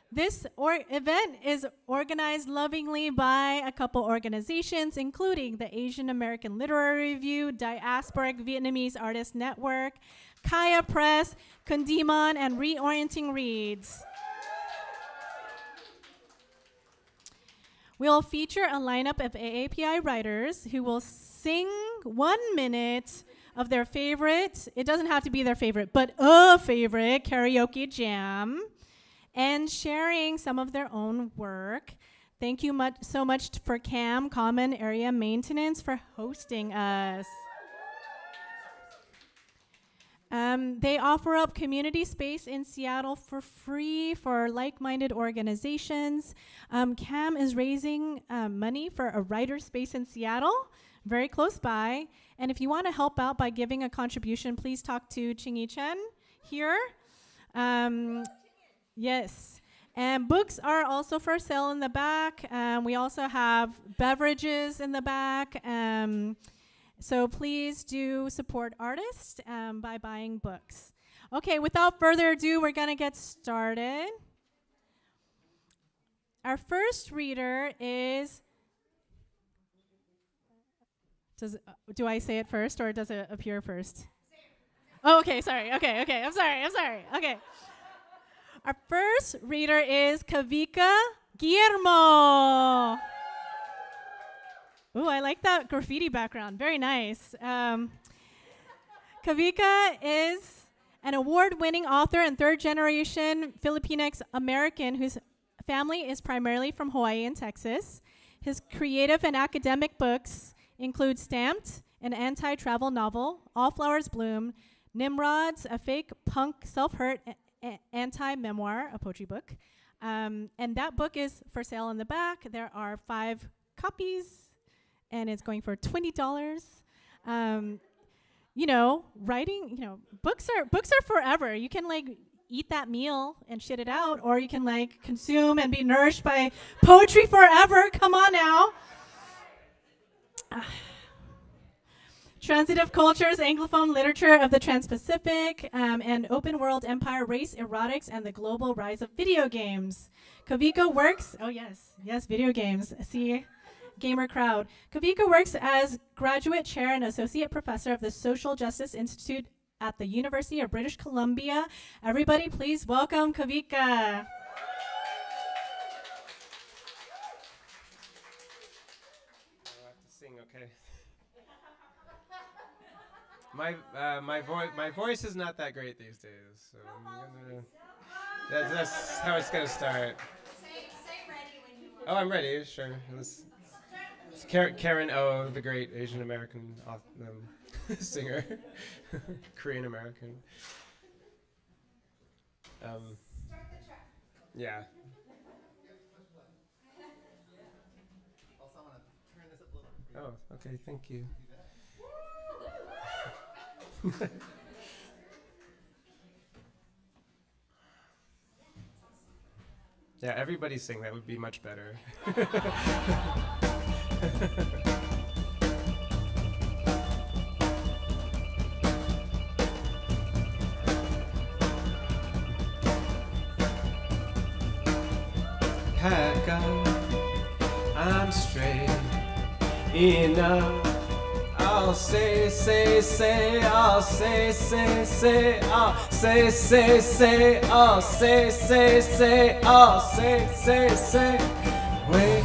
This event is organized lovingly by a couple organizations, including the Asian American Literary Review, Diasporic Vietnamese Artists Network, Kaya Press, Kundiman, and Reorienting Reads. We'll feature a lineup of AAPI writers who will sing 1 minute of their favorite, it doesn't have to be their favorite, but a favorite karaoke jam, and sharing some of their own work. Thank you so much for CAM, Common Area Maintenance, for hosting us. They offer up community space in Seattle for free for like-minded organizations. CAM is raising money for a writer space in Seattle, very close by. And if you want to help out by giving a contribution, please talk to Ching-In here. Yes. And books are also for sale in the back. We also have beverages in the back. So please do support artists by buying books. Okay, without further ado, we're going to get started. Our first reader is... do I say it first, or does it appear first? Oh, okay, sorry. Okay, I'm sorry. Okay. Our first reader is Kavika Guillermo. Ooh, I like that graffiti background. Very nice. Kavika is an award-winning author and third-generation Filipinx American whose family is primarily from Hawaii and Texas. His creative and academic books include Stamped, an anti-travel novel, All Flowers Bloom, Nimrods, a fake punk self-hurt anti-memoir, a poetry book. And that book is for sale in the back. There are 5 copies, and it's going for $20. Writing, books are forever. You can eat that meal and shit it out, or you can consume and be nourished by poetry forever. Come on now. Transitive cultures, Anglophone literature of the Trans-Pacific, and open world empire, race, erotics, and the global rise of video games. Kavika works, video games. See, gamer crowd. Kavika works as graduate chair and associate professor of the Social Justice Institute at the University of British Columbia. Everybody, please welcome Kavika. I have to sing, okay. My voice is not that great these days, so that's how it's gonna start. Say ready when you. Oh, I'm ready. Sure. It's Karen O, the great Asian American singer, Korean American. Start the track. Yeah. Also, I want to turn this up a little bit. Oh, okay. Thank you. Yeah, everybody sing. That would be much better. Pack up, I'm straight enough. I'll say, I'll say, I'll say, I'll say. Wait,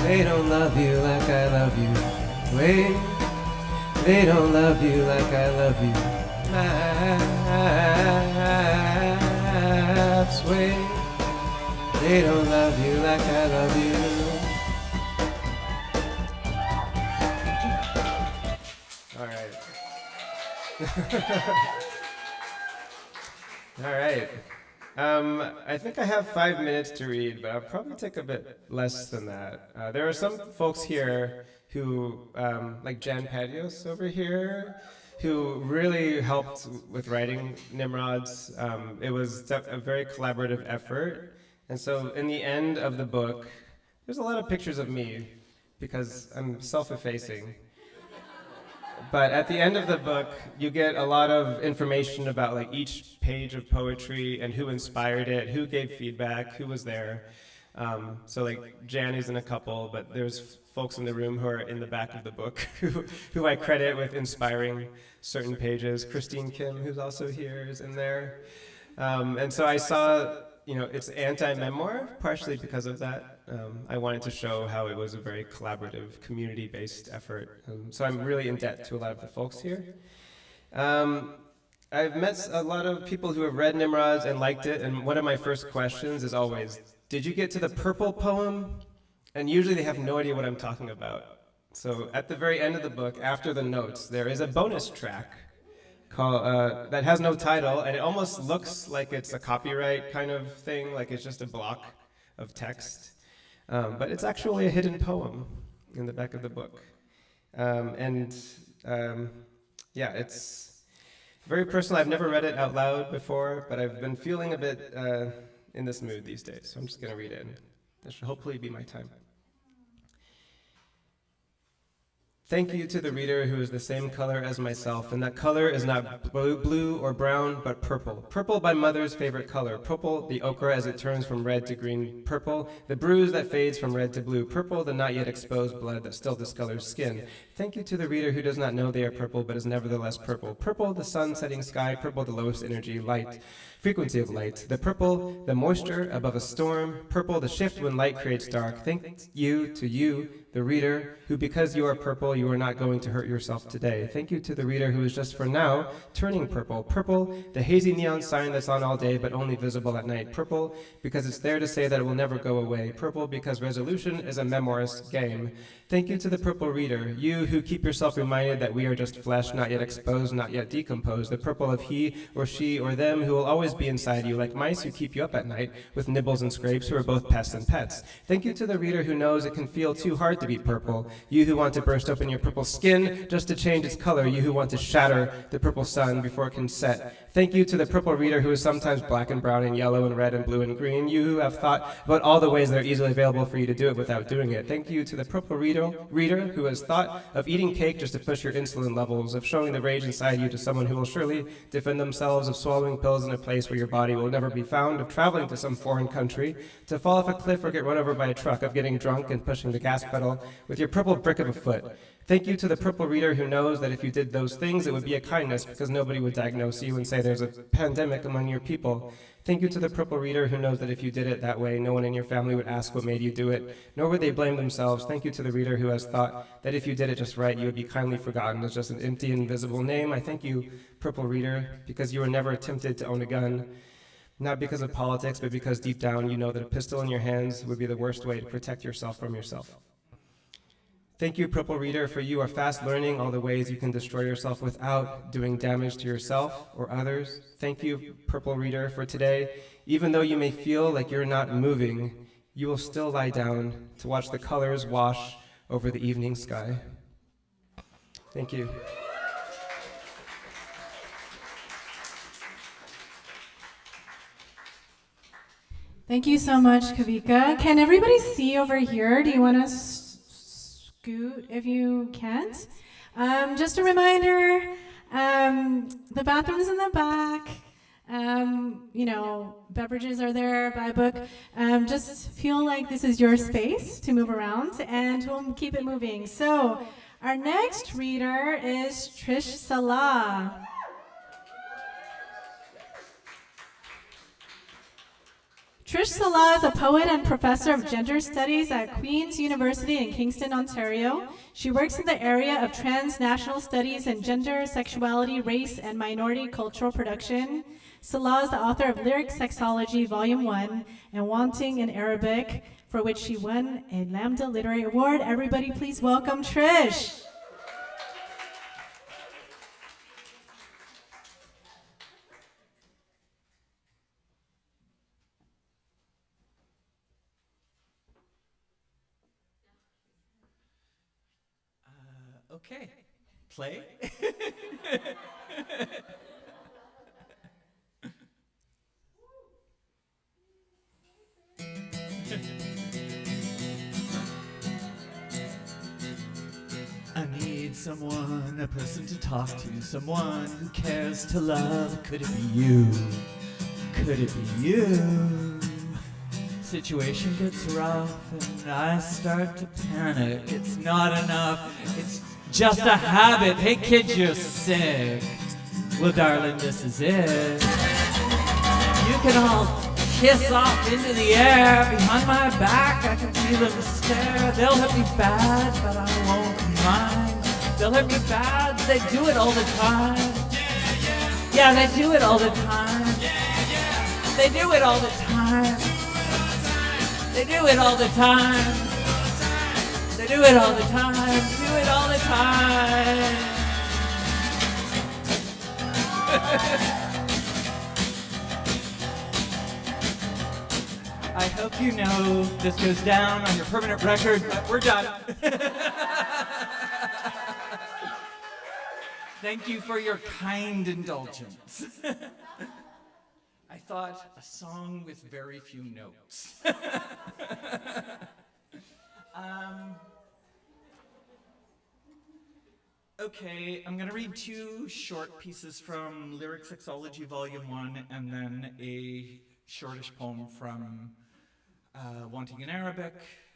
they don't love you like I love you. Wait, they don't love you like I love you. Maps, wait, they don't love you like I love you. All right. I think I have 5 minutes to read, but I'll probably take a bit less than that. There are some folks here who, like Jan Patios over here, who really helped with writing Nimrods. It was a very collaborative effort. And so in the end of the book, there's a lot of pictures of me because I'm self-effacing. But at the end of the book, you get a lot of information about like each page of poetry and who inspired it, who gave feedback, who was there. So like Janny's in a couple, but there's folks in the room who are in the back of the book who I credit with inspiring certain pages. Christine Kim, who's also here, is in there. And so I saw, it's anti-memoir, partially because of that. I wanted to show how it was a very collaborative, community-based effort. So I'm really in debt to a lot of the folks here. I've met a lot of people who have read Nimrod's and liked it, and one of my first questions is always, did you get to the purple poem? And usually they have no idea what I'm talking about. So at the very end of the book, after the notes, there is a bonus track that has no title, and it almost looks like it's a copyright kind of thing, like it's just a block of text. But it's actually a hidden poem in the back of the book. Yeah, it's very personal. I've never read it out loud before, but I've been feeling a bit in this mood these days, so I'm just going to read it, and this should hopefully be my time. Thank you to the reader who is the same color as myself, and that color is not blue or brown, but purple. Purple, my mother's favorite color. Purple, the ochre as it turns from red to green. Purple, the bruise that fades from red to blue. Purple, the not yet exposed blood that still discolors skin. Thank you to the reader who does not know they are purple, but is nevertheless purple. Purple, the sun-setting sky. Purple, the lowest energy, light. Frequency of light. The purple, the moisture above a storm. Purple, the shift when light creates dark. Thank you to you, the reader, who because you are purple, you are not going to hurt yourself today. Thank you to the reader who is just for now turning purple. Purple, the hazy neon sign that's on all day but only visible at night. Purple, because it's there to say that it will never go away. Purple, because resolution is a memoirist game. Thank you to the purple reader, you who keep yourself reminded that we are just flesh, not yet exposed, not yet decomposed. The purple of he or she or them who will always be inside you, like mice who keep you up at night with nibbles and scrapes, who are both pests and pets. Thank you to the reader who knows it can feel too hard to be purple. You who want to burst open your purple skin just to change its color. You who want to shatter the purple sun before it can set. Thank you to the purple reader who is sometimes black and brown and yellow and red and blue and green. You who have thought about all the ways that are easily available for you to do it without doing it. Thank you to the purple reader who has thought of eating cake just to push your insulin levels, of showing the rage inside you to someone who will surely defend themselves, of swallowing pills in a place where your body will never be found, of traveling to some foreign country, to fall off a cliff or get run over by a truck, of getting drunk and pushing the gas pedal with your purple brick of a foot. Thank you to the purple reader who knows that if you did those things, it would be a kindness because nobody would diagnose you and say there's a pandemic among your people. Thank you to the purple reader who knows that if you did it that way, no one in your family would ask what made you do it, nor would they blame themselves. Thank you to the reader who has thought that if you did it just right, you would be kindly forgotten as just an empty, invisible name. I thank you, purple reader, because you were never tempted to own a gun. Not because of politics, but because deep down you know that a pistol in your hands would be the worst way to protect yourself from yourself. Thank you, purple reader, for you are fast learning all the ways you can destroy yourself without doing damage to yourself or others. Thank you, purple reader, for today. Even though you may feel like you're not moving, you will still lie down to watch the colors wash over the evening sky. Thank you. Thank you so much, Kavika. Can everybody see over here? Do you want to scoot if you can't? Just a reminder, the bathroom's in the back. Beverages are there, buy a book. Just feel like this is your space to move around, and we'll keep it moving. So our next reader is Trish Salah. Trish Salah is a poet and professor of gender studies at Queen's University in Kingston, Ontario. She works in the area of transnational studies and gender, sexuality, race, and minority cultural production. Salah is the author of Lyric Sexology, Volume 1, and Wanting in Arabic, for which she won a Lambda Literary Award. Everybody please welcome Trish. Okay, play. I need someone, a person to talk to, someone who cares to love. Could it be you? Could it be you? Situation gets rough and I start to panic. It's not enough, it's just a habit. Hey kid, you're sick. Well darling, this is it. You can all kiss off into the air. Behind my back I can see them stare. They'll hit me bad, but I won't mind. They'll hit me bad, they do it all the time. Yeah, they do it all the time. They do it all the time. They do it all the time. They do it all the time. Do it all the time. I hope you know this goes down on your permanent record, but we're done. Thank you for your kind indulgence. I thought a song with very few notes. Okay, I'm gonna read two short pieces from Lyric Sexology Volume 1 and then a shortish poem from Wanting in Arabic.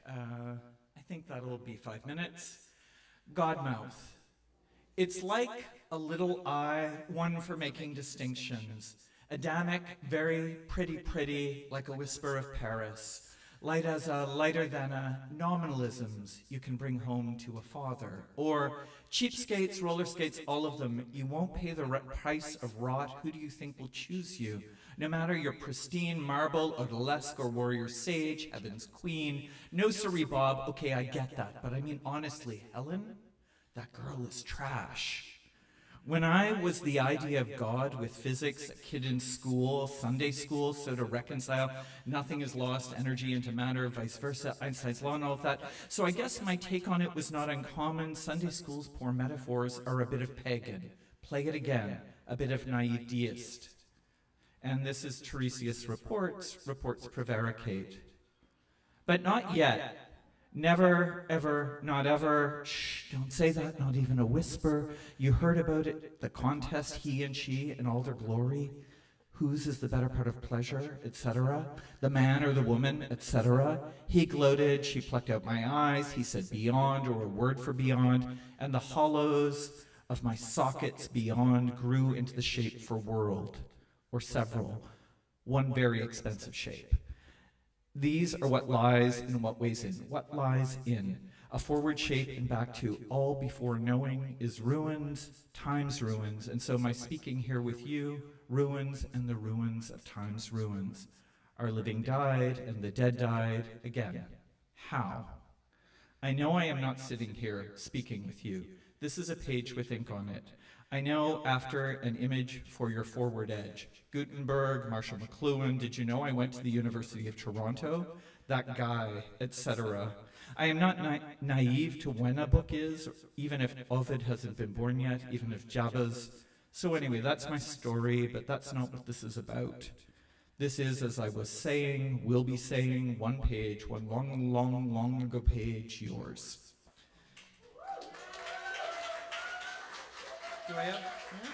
I think that'll be 5 minutes. Godmouth. It's like a little eye, one for making distinctions. Adamic, very pretty, like a whisper of Paris. Light as a lighter than a nominalisms you can bring home to a father. Or cheapskates, roller skates, all of them. You won't pay the price of rot. Who do you think will choose you? No matter your pristine marble, odalisque, or warrior sage, heaven's queen. No siree, Bob. Okay, I get that. But I mean, honestly, Helen, that girl is trash. When I was the idea of God with physics, a kid in school, Sunday school, so to reconcile, nothing is lost, energy into matter, vice versa, Einstein's law and all of that. So I guess my take on it was not uncommon. Sunday school's poor metaphors are a bit of pagan. Play it again, a bit of naive deist. And this is Tiresias' reports prevaricate. But not yet. Never, ever, not ever. Shh, don't say that, not even a whisper. You heard about it, the contest, he and she in all their glory. Whose is the better part of pleasure, etc. The man or the woman, etc. He gloated, she plucked out my eyes. He said beyond, or a word for beyond. And the hollows of my sockets beyond grew into the shape for world, or several, one very expensive shape. These are what lies in what weighs in. What lies in? A forward shape and back to all before knowing is ruins, time's ruins. And so my speaking here with you, ruins and the ruins of time's ruins. Our living died and the dead died again. How? I know I am not sitting here speaking with you. This is a page with ink on it. I know after an image for your forward edge. Gutenberg, Marshall McLuhan, did you know I went to the University of Toronto? That guy, etc. I am not naive to when a book is, even if Ovid hasn't been born yet, even if Jabba's. So anyway, that's my story, but that's not what this is about. This is, as I was saying, will be saying, one page, one long ago page, yours. Do I have? Yeah.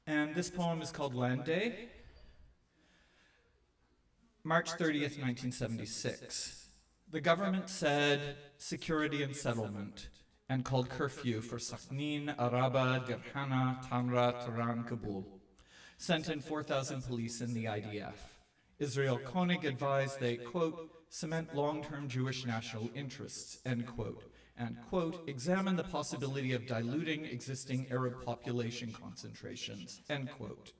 And this poem is called Land Day. March 30th, 1976. The government said security and settlement and called curfew for Sakhnin, Araba, Dirhana, Tanra, Tran, Kabul. Sent in 4,000 police in the IDF. Israel Koenig advised they, quote, cement long-term Jewish national interests, end quote. And, quote, examine the possibility of diluting existing Arab population concentrations, end quote.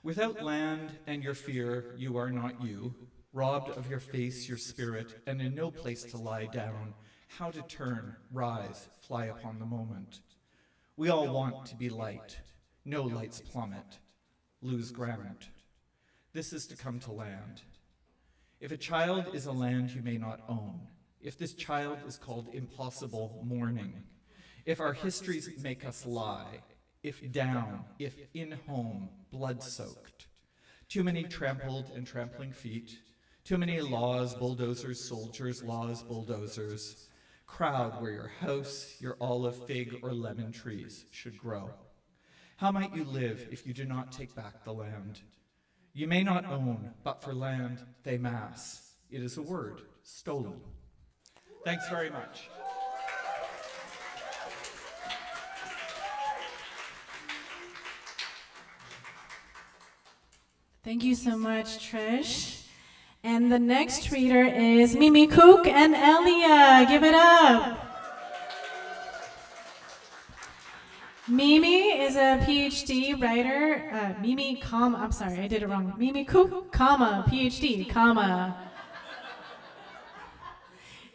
Without land and your fear, you are not you, robbed of your face, your spirit, and in no place to lie down, how to turn, rise, fly upon the moment. We all want to be light. No lights plummet, lose ground. This is to come to land. If a child is a land you may not own, if this child is called impossible mourning, if our histories make us lie, if down, if in home, blood-soaked, too many trampled and trampling feet, too many laws, bulldozers, soldiers, laws, bulldozers, crowd where your house, your olive, fig, or lemon trees should grow. How might you live if you do not take back the land? You may not own, but for land, they mass. It is a word, stolen. Thanks very much. Thank you so much, Trish. And the next reader is Mimi Khúc and Elia. Give it up. Mimi is a PhD writer. Mimi, comma, I'm sorry, I did it wrong. Mimi Khúc, comma, PhD, comma.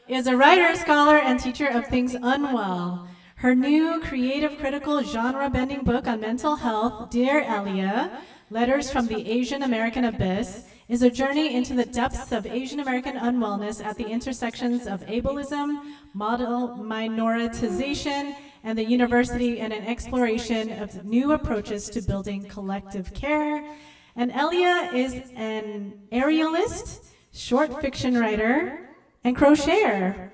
Is a writer, scholar, and teacher of things unwell. Her new creative, critical, genre-bending book on mental health, Dear Elia, Letters from the Asian American Abyss, is a journey into the depths of Asian American unwellness at the intersections of ableism, model minoritization, and the university, and an exploration of new approaches to building collective care. And Elia is an aerialist, short fiction writer, and crocheter.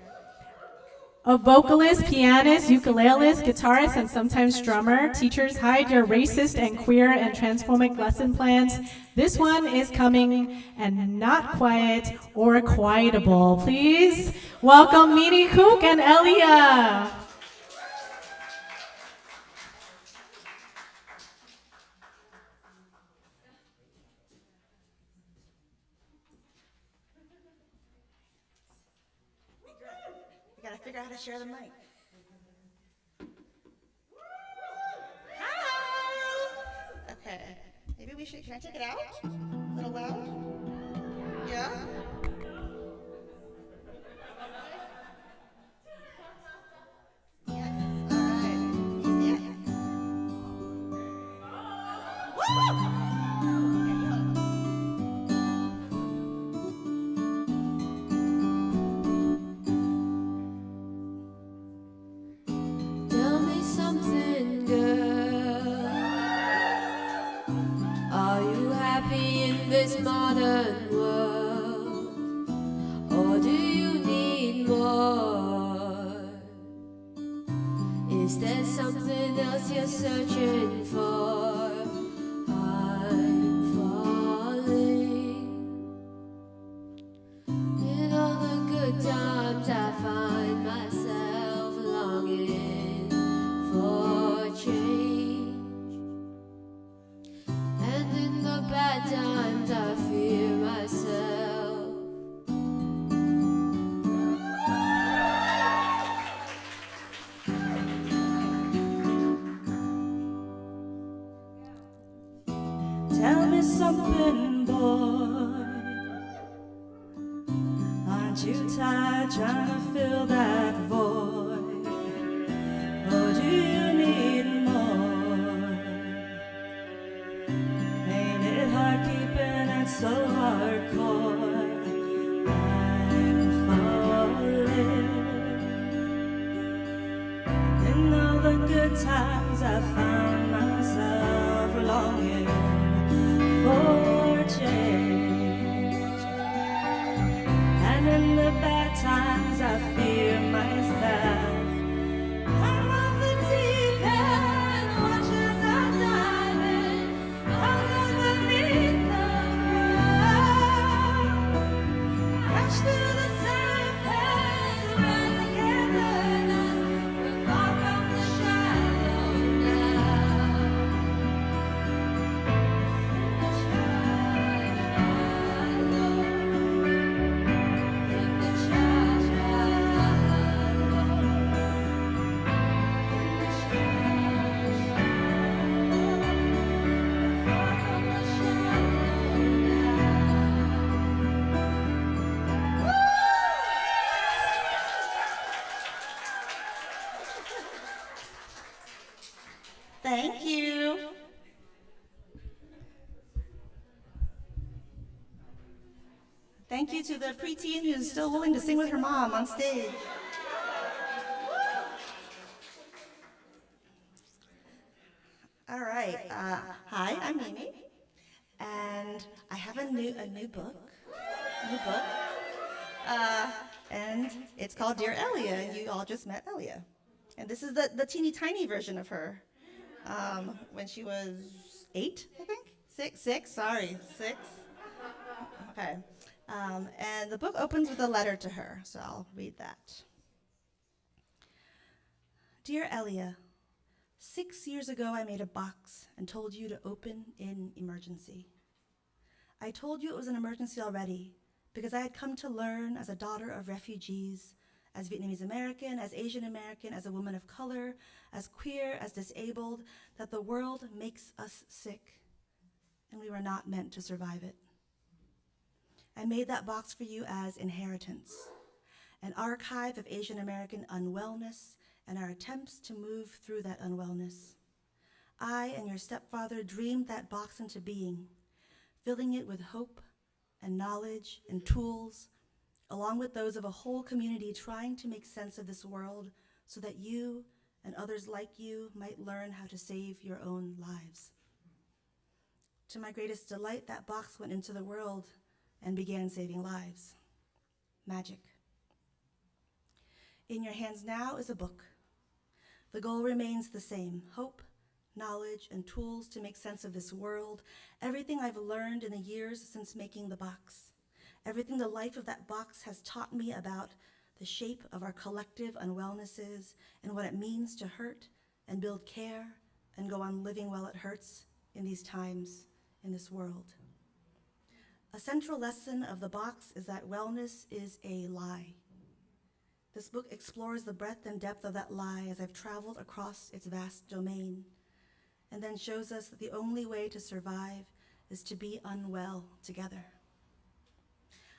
A vocalist, pianist, ukulelist, guitarist, and sometimes drummer. Teachers, hide your racist and queer and transphobic lesson plans. This one is coming and not quiet or quietable. Please welcome Mimi Khúc and Elia. Gotta figure out how to share the mic. Hi! Okay, maybe we should, can I take it out? A little loud? Yeah? Yes, all right. Easy it. Woo! Modern world, or do you need more? Is there something else you're searching for? I'm falling. In all the good times I find myself longing for change, and in the bad times I fear myself. Tell me something, boy. Aren't you tired trying to fill that void? Or do you need more? Ain't it hard keeping it so hardcore? I'm falling. In all the good times I find myself longing for change, and in the bad times I fear myself. I'm off the deep end, watch as I dive in, underneath the ground. Crash through the surface, run together now. We're far from the shallow now. Thank you. Thank you to the preteen who's still willing to sing with her mom on stage. All right. Hi, I'm Mimi, and I have a new book. And it's called Dear Elia, and you all just met Elia. And this is the teeny tiny version of her when she was 8, I think? 6, sorry, 6. Okay. And the book opens with a letter to her, so I'll read that. Dear Elia, 6 years ago I made a box and told you to open in emergency. I told you it was an emergency already because I had come to learn as a daughter of refugees, as Vietnamese American, as Asian American, as a woman of color, as queer, as disabled, that the world makes us sick and we were not meant to survive it. I made that box for you as inheritance, an archive of Asian American unwellness and our attempts to move through that unwellness. I and your stepfather dreamed that box into being, filling it with hope and knowledge and tools, along with those of a whole community trying to make sense of this world so that you and others like you might learn how to save your own lives. To my greatest delight, that box went into the world and began saving lives. Magic. In your hands now is a book. The goal remains the same: hope, knowledge, and tools to make sense of this world, everything I've learned in the years since making the box, everything the life of that box has taught me about the shape of our collective unwellnesses and what it means to hurt and build care and go on living while it hurts in these times, in this world. A central lesson of the box is that wellness is a lie. This book explores the breadth and depth of that lie as I've traveled across its vast domain, and then shows us that the only way to survive is to be unwell together.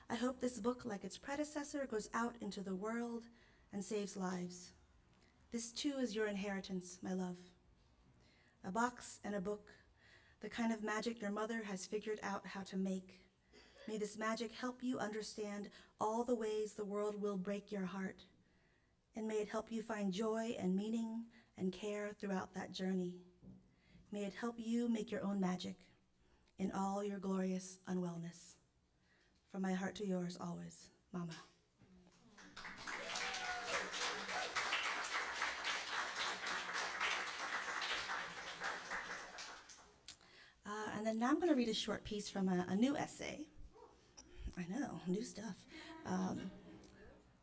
I hope this book, like its predecessor, goes out into the world and saves lives. This too is your inheritance, my love. A box and a book, the kind of magic your mother has figured out how to make. May this magic help you understand all the ways the world will break your heart, and may it help you find joy and meaning and care throughout that journey. May it help you make your own magic in all your glorious unwellness. From my heart to yours always, Mama. And then now I'm going to read a short piece from a new essay. I know, new stuff.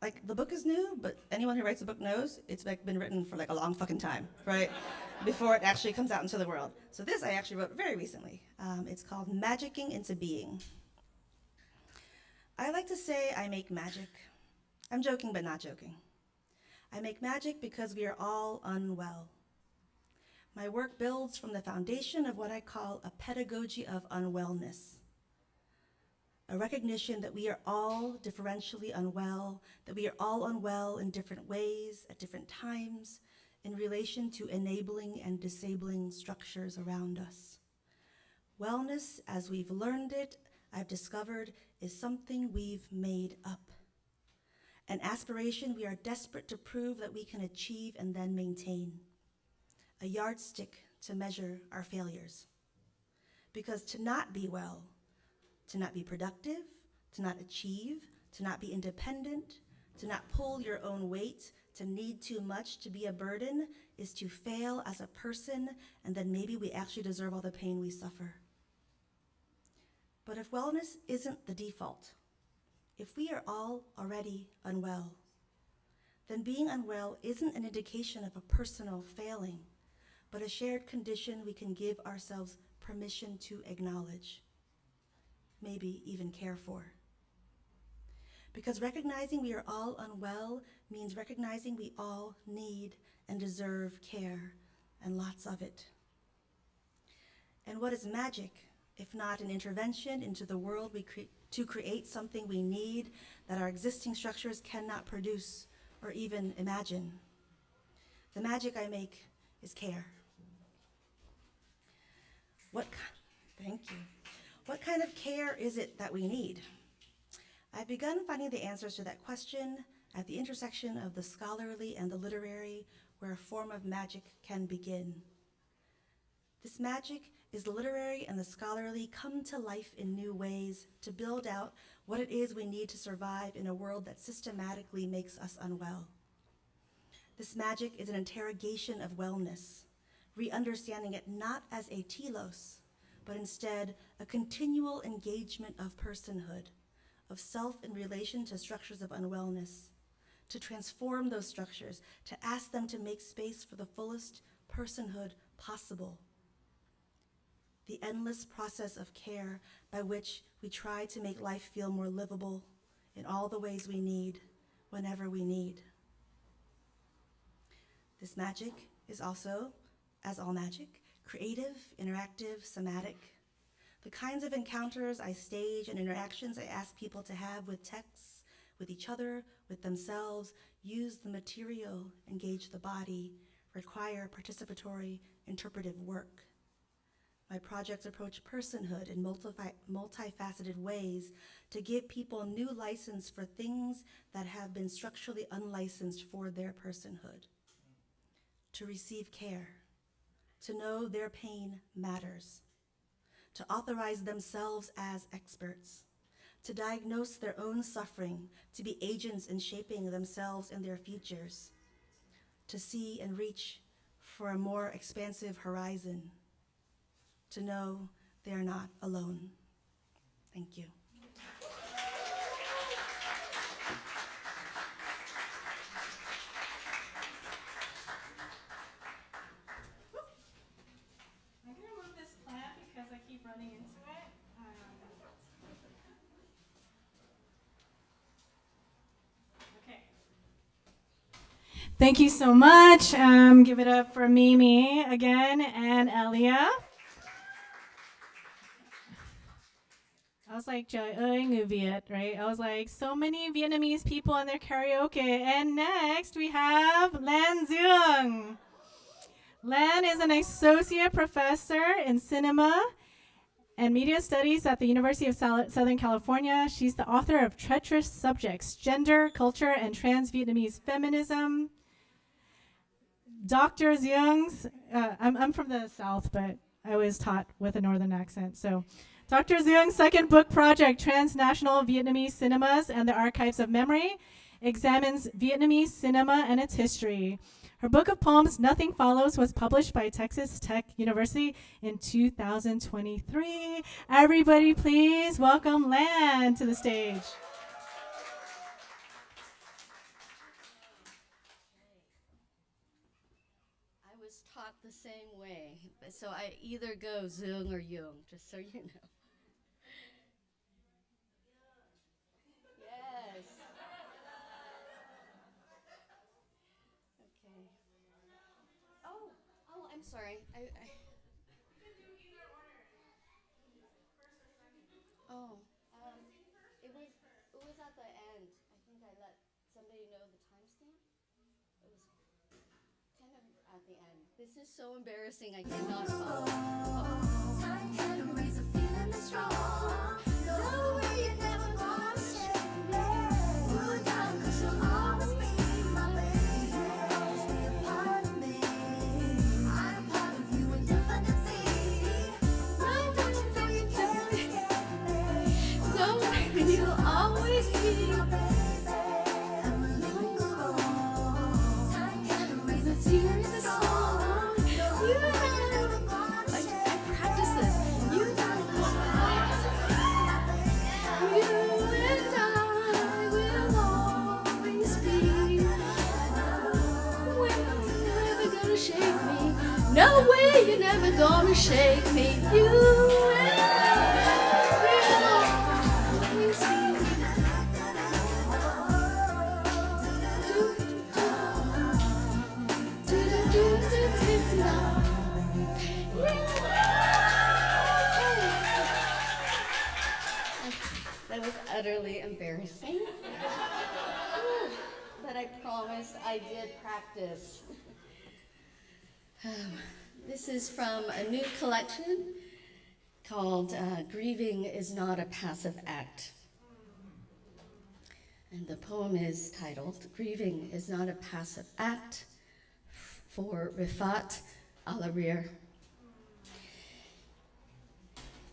Like, the book is new, but anyone who writes a book knows it's like been written for like a long fucking time, right? Before it actually comes out into the world. So this I actually wrote very recently. It's called Magicking into Being. I like to say I make magic. I'm joking, but not joking. I make magic because we are all unwell. My work builds from the foundation of what I call a pedagogy of unwellness. A recognition that we are all differentially unwell, that we are all unwell in different ways, at different times, in relation to enabling and disabling structures around us. Wellness, as we've learned it, I've discovered, is something we've made up. An aspiration we are desperate to prove that we can achieve and then maintain. A yardstick to measure our failures. Because to not be well, to not be productive, to not achieve, to not be independent, to not pull your own weight, to need too much, to be a burden, is to fail as a person, and then maybe we actually deserve all the pain we suffer. But if wellness isn't the default, if we are all already unwell, then being unwell isn't an indication of a personal failing, but a shared condition we can give ourselves permission to acknowledge, maybe even care for. Because recognizing we are all unwell means recognizing we all need and deserve care, and lots of it. And what is magic, if not an intervention into the world to create something we need that our existing structures cannot produce or even imagine? The magic I make is care. Thank you. What kind of care is it that we need? I've begun finding the answers to that question at the intersection of the scholarly and the literary, where a form of magic can begin. This magic is the literary and the scholarly come to life in new ways to build out what it is we need to survive in a world that systematically makes us unwell. This magic is an interrogation of wellness, re-understanding it not as a telos, but instead a continual engagement of personhood, of self in relation to structures of unwellness, to transform those structures, to ask them to make space for the fullest personhood possible. The endless process of care by which we try to make life feel more livable in all the ways we need, whenever we need. This magic is also, as all magic, creative, interactive, somatic. The kinds of encounters I stage and interactions I ask people to have with texts, with each other, with themselves, use the material, engage the body, require participatory, interpretive work. My projects approach personhood in multifaceted ways to give people new license for things that have been structurally unlicensed for their personhood. To receive care, to know their pain matters, to authorize themselves as experts, to diagnose their own suffering, to be agents in shaping themselves and their futures, to see and reach for a more expansive horizon, to know they are not alone. Thank you. I'm going to move this plant because I keep running into it. Okay. Thank you so much. Give it up for Mimi again and Elia. I was like, trời ơi, người Việt, right? I was like, so many Vietnamese people in their karaoke. And next we have Lan Duong. Lan is an associate professor in cinema and media studies at the University of Southern California. She's the author of Treacherous Subjects, Gender, Culture, and Trans-Vietnamese Feminism. Dr. Duong's, I'm from the South, but I was taught with a Northern accent, so. Dr. Duong's second book project, Transnational Vietnamese Cinemas and the Archives of Memory, examines Vietnamese cinema and its history. Her book of poems, Nothing Follows, was published by Texas Tech University in 2023. Everybody please welcome Lan to the stage. I was taught the same way, so I either go Duong or Yung, just so you know. Yes. Okay. Oh, I'm sorry. You can do either order. First or second. Oh, it was at the end. I think I let somebody know the timestamp. It was kind of at the end. This is so embarrassing. I cannot follow. Time can erase a feeling that's strong. No way you're never gonna shake me. Ooh, darling, 'cause you'll always be my baby. Always be a part of me. I'm part of you indefinitely. Why don't you know you can't escape me? No way you'll always be my baby. I'm a lingo. Time can erase a feeling that's strong. No way, you're never gonna shake me. You and I will always be. That was utterly embarrassing. But I promise I did practice. This is from a new collection called Grieving is Not a Passive Act. And the poem is titled Grieving is Not a Passive Act for Rifat Alarir.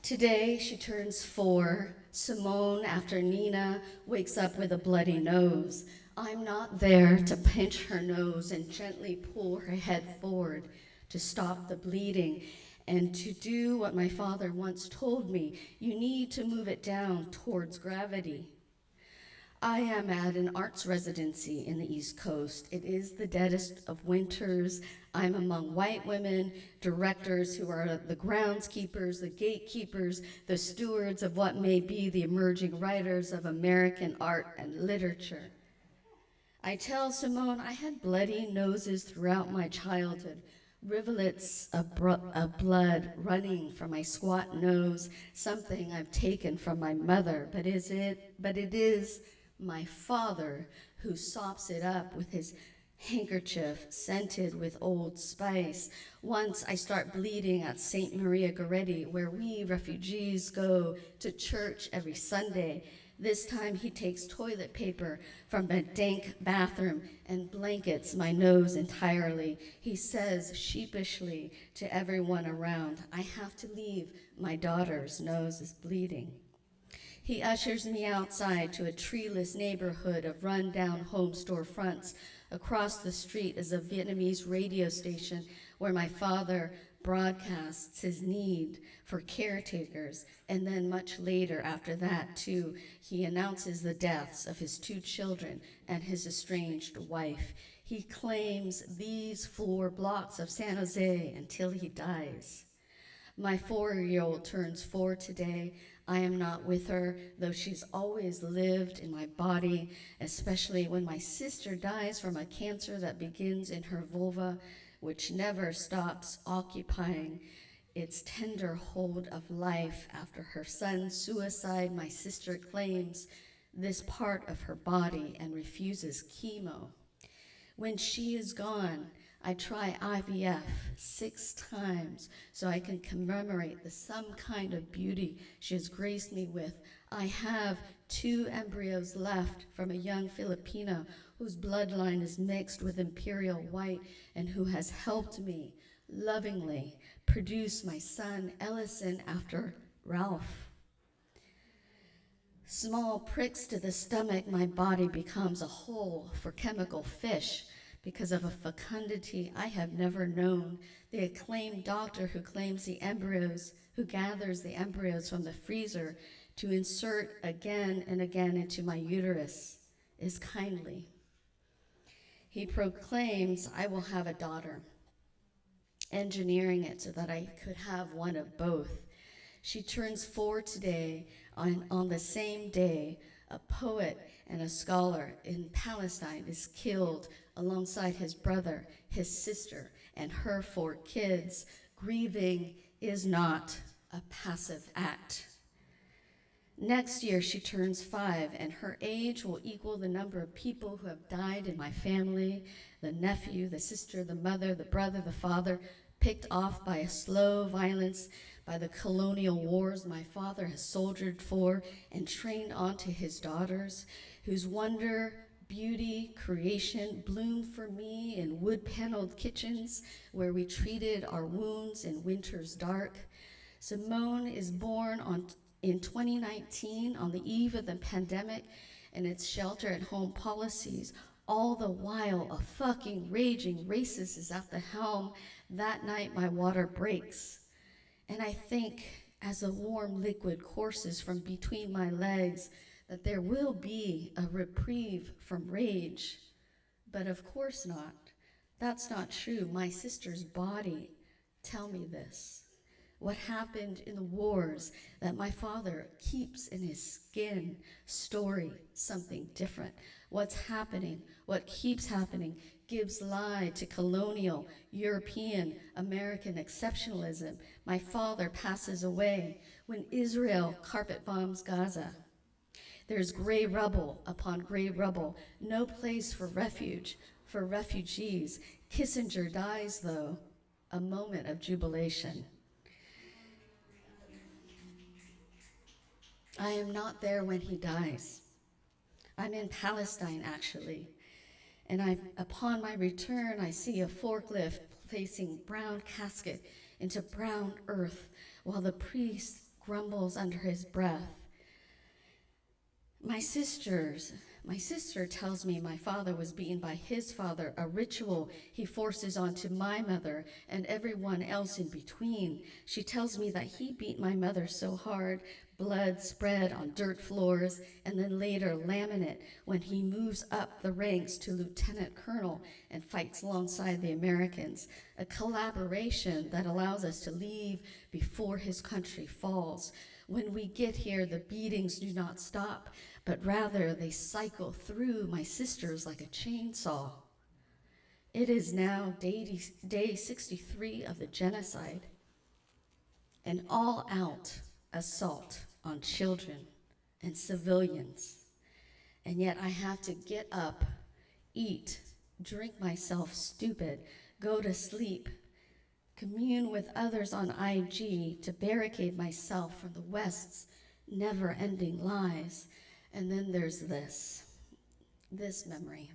Today she turns 4. Simone, after Nina, wakes up with a bloody nose. I'm not there to pinch her nose and gently pull her head forward to stop the bleeding and to do what my father once told me, you need to move it down towards gravity. I am at an arts residency in the East Coast. It is the deadest of winters. I'm among white women, directors who are the groundskeepers, the gatekeepers, the stewards of what may be the emerging writers of American art and literature. I tell Simone I had bloody noses throughout my childhood, rivulets of blood running from my squat nose, something I've taken from my mother, but it is my father who sops it up with his handkerchief scented with Old Spice. Once I start bleeding at St. Maria Goretti, where we refugees go to church every Sunday. This time he takes toilet paper from a dank bathroom and blankets my nose entirely. He says sheepishly to everyone around, I have to leave, my daughter's nose is bleeding. He ushers me outside to a treeless neighborhood of run-down home store fronts. Across the street is a Vietnamese radio station where my father broadcasts his need for caretakers, and then much later after that, too, he announces the deaths of his 2 children and his estranged wife. He claims these 4 blocks of San Jose until he dies. My 4-year-old turns 4 today. I am not with her, though she's always lived in my body, especially when my sister dies from a cancer that begins in her vulva, which never stops occupying its tender hold of life. After her son's suicide, my sister claims this part of her body and refuses chemo. When she is gone, I try IVF 6 times so I can commemorate the some kind of beauty she has graced me with. I have 2 embryos left from a young Filipino whose bloodline is mixed with imperial white and who has helped me lovingly produce my son Ellison after Ralph. Small pricks to the stomach, my body becomes a hole for chemical fish because of a fecundity I have never known. The acclaimed doctor who gathers the embryos from the freezer to insert again and again into my uterus is kindly. He proclaims I will have a daughter, engineering it so that I could have one of both. She turns 4 today. On the same day, a poet and a scholar in Palestine is killed alongside his brother, his sister, and her 4 kids. Grieving is not a passive act. Next year, she turns 5, and her age will equal the number of people who have died in my family, the nephew, the sister, the mother, the brother, the father, picked off by a slow violence by the colonial wars my father has soldiered for and trained onto his daughters, whose wonder, beauty, creation bloomed for me in wood-paneled kitchens where we treated our wounds in winter's dark. Simone is born in 2019 on the eve of the pandemic and its shelter-at-home policies. All the while, a fucking raging racist is at the helm. That night, my water breaks. And I think, as the warm liquid courses from between my legs, that there will be a reprieve from rage. But of course not. That's not true. My sister's body tell me this. What happened in the wars that my father keeps in his skin, story, something different. What's happening, what keeps happening, gives lie to colonial, European, American exceptionalism. My father passes away when Israel carpet bombs Gaza. There's gray rubble upon gray rubble, no place for refuge, for refugees. Kissinger dies, though, a moment of jubilation. I am not there when he dies. I'm in Palestine, actually. And upon my return, I see a forklift placing brown casket into brown earth while the priest grumbles under his breath. My sister tells me my father was beaten by his father, a ritual he forces onto my mother and everyone else in between. She tells me that he beat my mother so hard, blood spread on dirt floors, and then later laminate when he moves up the ranks to lieutenant colonel and fights alongside the Americans, a collaboration that allows us to leave before his country falls. When we get here, the beatings do not stop, but rather they cycle through my sisters like a chainsaw. It is now day 63 of the genocide, an all-out assault on children and civilians. And yet I have to get up, eat, drink myself stupid, go to sleep, commune with others on IG to barricade myself from the West's never-ending lies. And then there's this memory.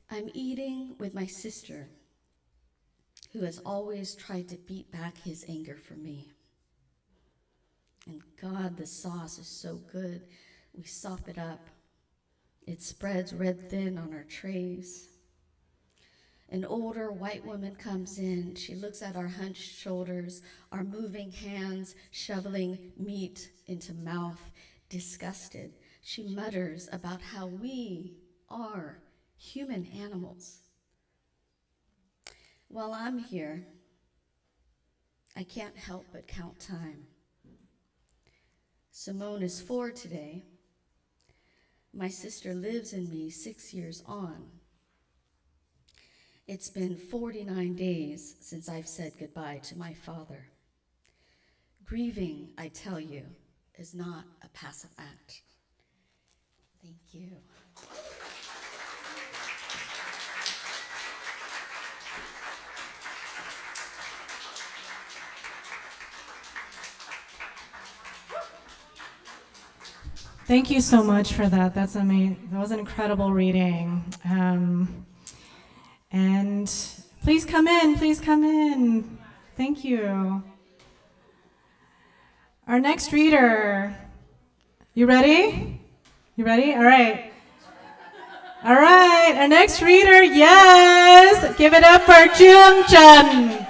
I'm eating with my sister, who has always tried to beat back his anger for me. And God, the sauce is so good. We sop it up. It spreads red thin on our trays. An older white woman comes in. She looks at our hunched shoulders, our moving hands, shoveling meat into mouth, disgusted. She mutters about how we are human animals. While I'm here, I can't help but count time. Simone is 4 today. My sister lives in me 6 years on. It's been 49 days since I've said goodbye to my father. Grieving, I tell you, is not a passive act. Thank you. Thank you so much for that. That's amazing. That was an incredible reading. And please come in. Please come in. Thank you. Our next reader. You ready? You ready? All right. All right. Our next reader, yes. Give it up for Jung Chun.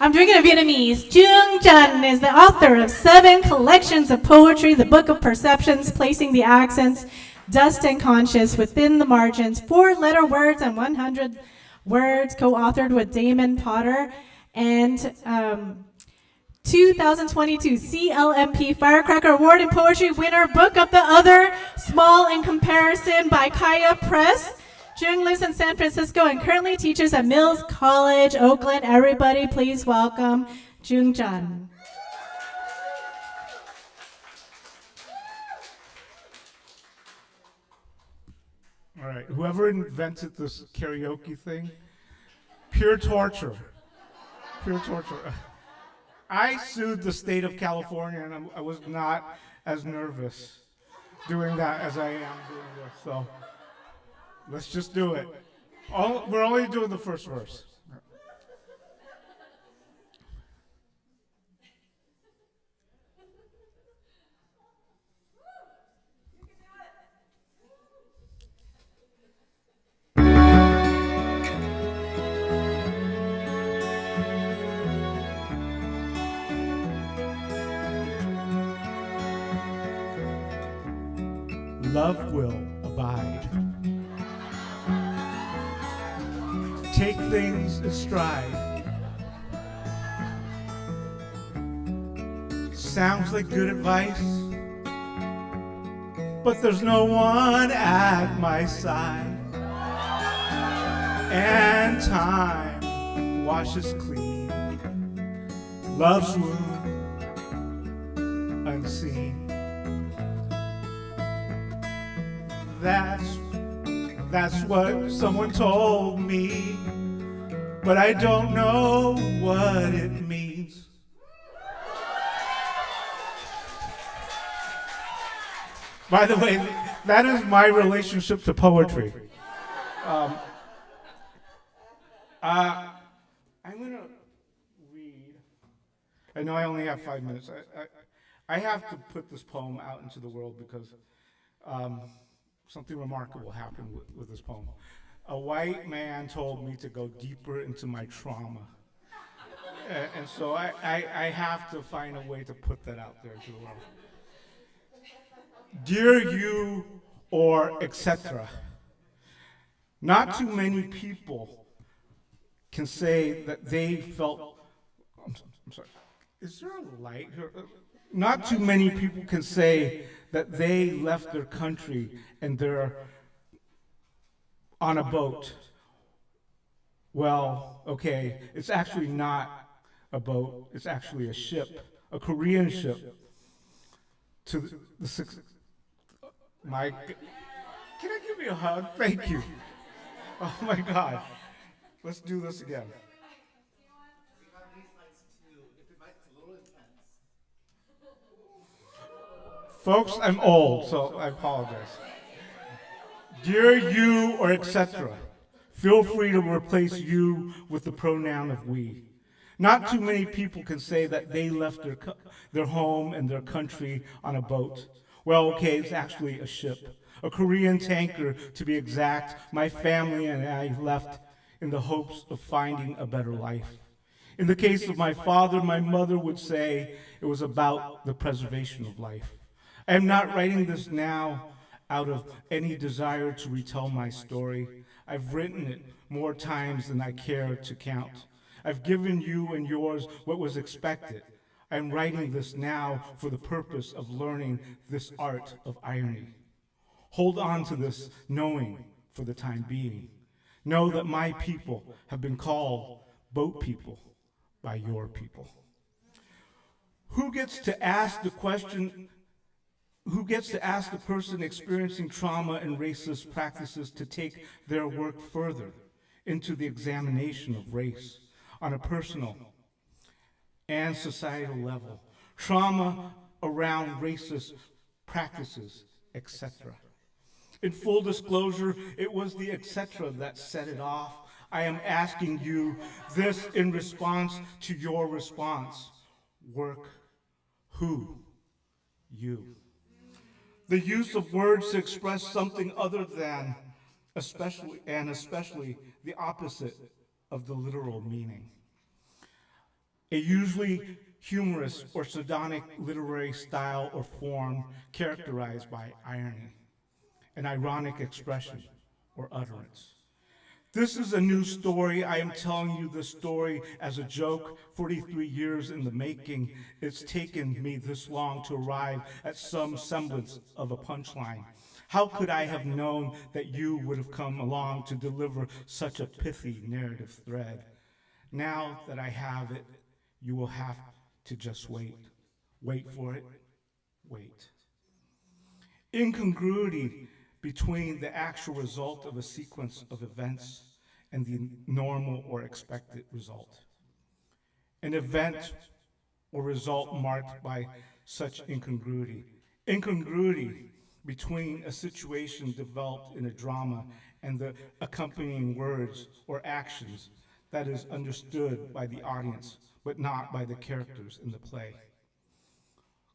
I'm doing it in Vietnamese. Jung Chun is the author of 7 collections of poetry, The Book of Perceptions, Placing the Accents, Dust and Conscious Within the Margins, 4-letter words and 100 words, co-authored with Damon Potter, and 2022 CLMP Firecracker Award in Poetry winner, Book of the Other, Small in Comparison by Kaya Press. Jung lives in San Francisco and currently teaches at Mills College, Oakland. Everybody, please welcome Jung Chun. All right, whoever invented this karaoke thing, pure torture. Pure torture. I sued the state of California, and I was not as nervous doing that as I am doing this. So let's just do it. We're only doing the first verse. Love will abide. Take things in stride. Sounds like good advice, but there's no one at my side. And time washes clean love's wound unseen. That's what someone told me, but I don't know what it means. By the way, that is my relationship to poetry. I'm gonna read. I know I only have 5 minutes. I have to put this poem out into the world because something remarkable happened with this poem. A white man told me to go deeper into my trauma. And so I have to find a way to put that out there into the world. Dear you, or etc. Not too many people can say that they felt, I'm sorry, is there a light here? Not too many people can say that they left their country and they're on a boat. Well, okay, it's actually not a boat, it's actually a ship, a Korean ship. To the six, my, can I give you a hug? Thank you. Oh my God. Let's do this again. We got these lights too. If it might, it's a little intense. Folks, I'm old, so I apologize. Dear you or etc., feel free to replace you with the pronoun of we. Not too many people can say that they left their home and their country on a boat. Well, okay, it's actually a ship. A Korean tanker, to be exact. My family and I left in the hopes of finding a better life. In the case of my father, my mother would say it was about the preservation of life. I am not writing this now out of any desire to retell my story. I've written it more times than I care to count. I've given you and yours what was expected. I'm writing this now for the purpose of learning this art of irony. Hold on to this knowing for the time being. Know that my people have been called boat people by your people. Who gets to ask the question, who gets to ask the person experiencing trauma and racist practices to take their work further into the examination of race on a personal and societal level, trauma around racist practices, etc. In full disclosure, it was the etc. that set it off. I am asking you this in response to your response. Work. Who? You. The use of words to express something other than, especially the opposite of the literal meaning. A usually humorous or sardonic literary style or form characterized by irony, an ironic expression or utterance. This is a new story. I am telling you this story as a joke, 43 years in the making. It's taken me this long to arrive at some semblance of a punchline. How could I have known that you would have come along to deliver such a pithy narrative thread? Now that I have it, you will have to just wait. Wait for it. Wait. Incongruity between the actual result of a sequence of events and the normal or expected result. An event or result marked by such incongruity. Incongruity between a situation developed in a drama and the accompanying words or actions that is understood by the audience, but not by the characters in the play.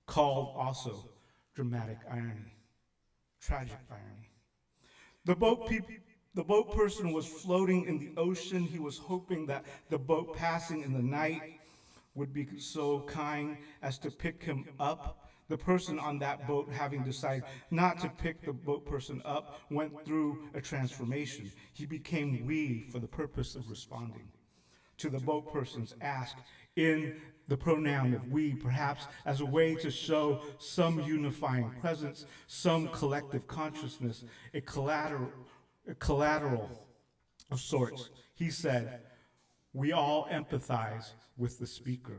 Called also dramatic irony, tragic irony. The boat person was floating in the ocean. He was hoping that the boat passing in the night would be so kind as to pick him up. The person on that boat, having decided not to pick the boat person up, went through a transformation. He became we for the purpose of responding to the boat person's ask in the pronoun of we, perhaps as a way to show some unifying presence, some collective consciousness, a collateral of sorts. He said, we all empathize with the speaker,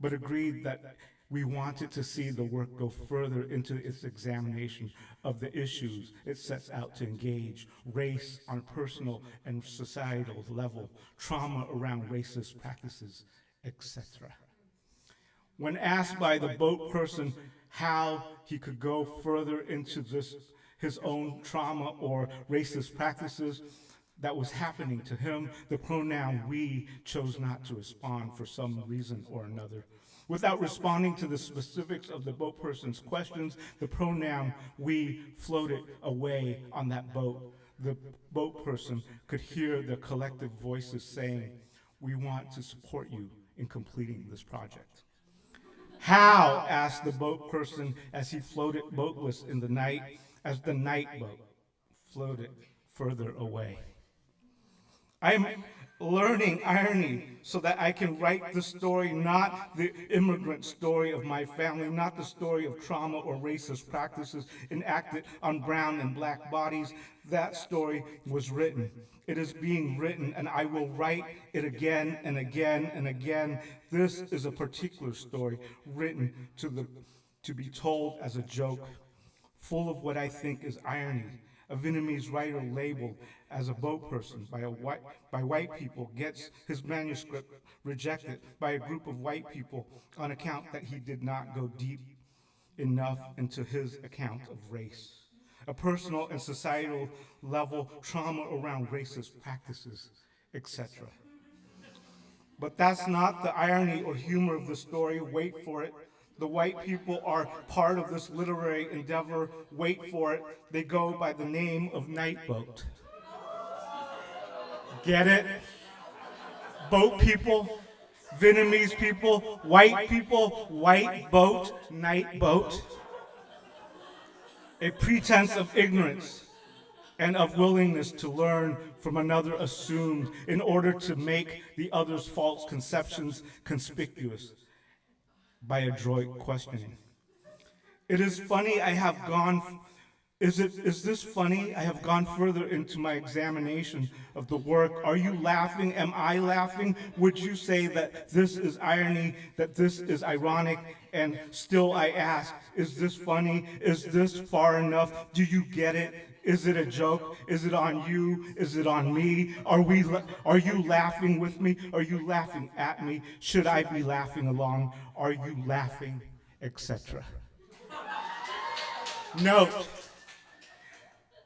but agreed that we wanted to see the work go further into its examination of the issues it sets out to engage, race on a personal and societal level, trauma around racist practices, etc. When asked by the boat person how he could go further into his own trauma or racist practices that was happening to him, the pronoun we chose not to respond for some reason or another. Without responding to the specifics of the boat person's questions, the pronoun we floated away on that boat. The boat person could hear their collective voices saying, "We want to support you in completing this project." "How?" asked the boat person as he floated boatless in the night, as the night boat floated further away. I am learning irony so that I can write the story, not the immigrant story of my family, not the story of trauma or racist practices enacted on brown and black bodies. That story was written. It is being written, and I will write it again and again and again. This is a particular story written to be told as a joke, full of what I think is irony. A Vietnamese writer labeled as a boat person by white people gets his manuscript rejected by a group of white people on account that he did not go deep enough into his account of race. A personal and societal level trauma around racist practices, etc. But that's not the irony or humor of the story. Wait for it. The white people are part of this literary endeavor. Wait for it. They go by the name of Night Boat. Get it? Boat people, Vietnamese people, white boat, night boat. A pretense of ignorance and of willingness to learn from another assumed in order to make the other's false conceptions conspicuous by adroit questioning. It is funny I have gone, is this funny? I have gone further into my examination of the work. Are you laughing? Am I laughing? Would you say that this is irony, that this is ironic? And still I ask, is this funny? Is this far enough? Do you get it? Is it a joke? Is it on you? Is it on me? Are you laughing with me? Are you laughing at me? Should I be laughing along? Are you laughing? Etc. Note,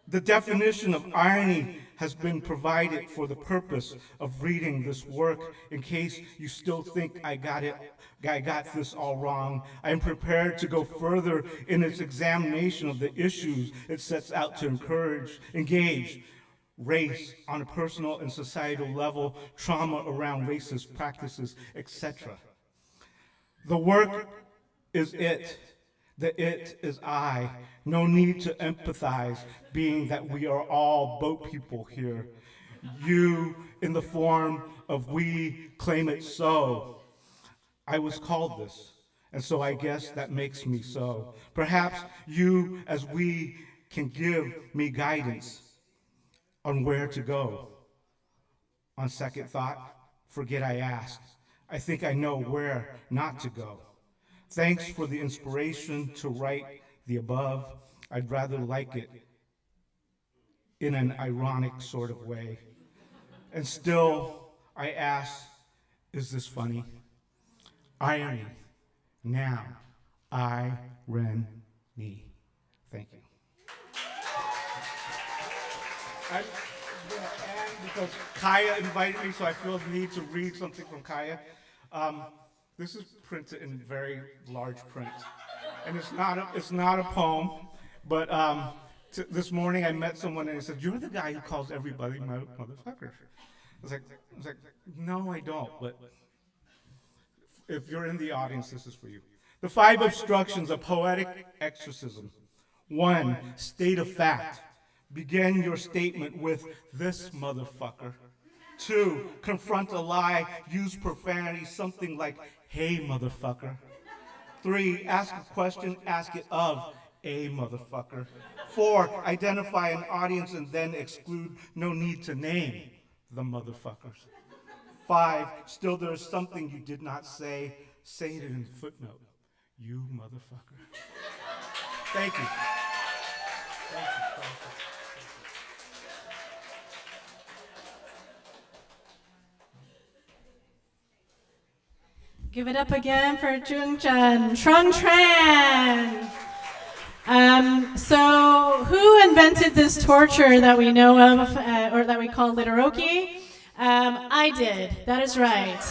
the definition of irony has been provided for the purpose of reading this work. In case you still think I got this all wrong, I am prepared to go further in its examination of the issues it sets out to engage. Race on a personal and societal level, trauma around racist practices, etc. The work is it. The it is I. No need to empathize, being that we are all boat people here. You, in the form of we, claim it so. I was called this, and so I guess that makes me so. Perhaps you, as we, can give me guidance on where to go. On second thought, forget I asked. I think I know where not to go. Thanks for the inspiration to write the above. I'd rather like it in an ironic sort of way. And still, I ask, is this funny? Irony. Now, I-ren-ni. Thank you. I'm going to end because Kaya invited me, so I feel the need to read something from Kaya. This is printed in very large print, and it's not a poem. But this morning I met someone and he said, "You're the guy who calls everybody motherfucker." I was like, "No, I don't." But if you're in the audience, this is for you. The 5 obstructions of poetic exorcism. 1, state of fact. Begin your statement with this motherfucker. 2, confront a lie, use profanity, something like, hey, motherfucker. 3, ask a question, ask it of a motherfucker. 4, identify an audience and then exclude, no need to name the motherfuckers. 5, still there's something you did not say, say it in a footnote. You motherfucker. Thank you. Thank you. Give it up again for Trung Chen, Truong Tran. So who invented this torture that we know of, or that we call Literaoke? I did, that is right.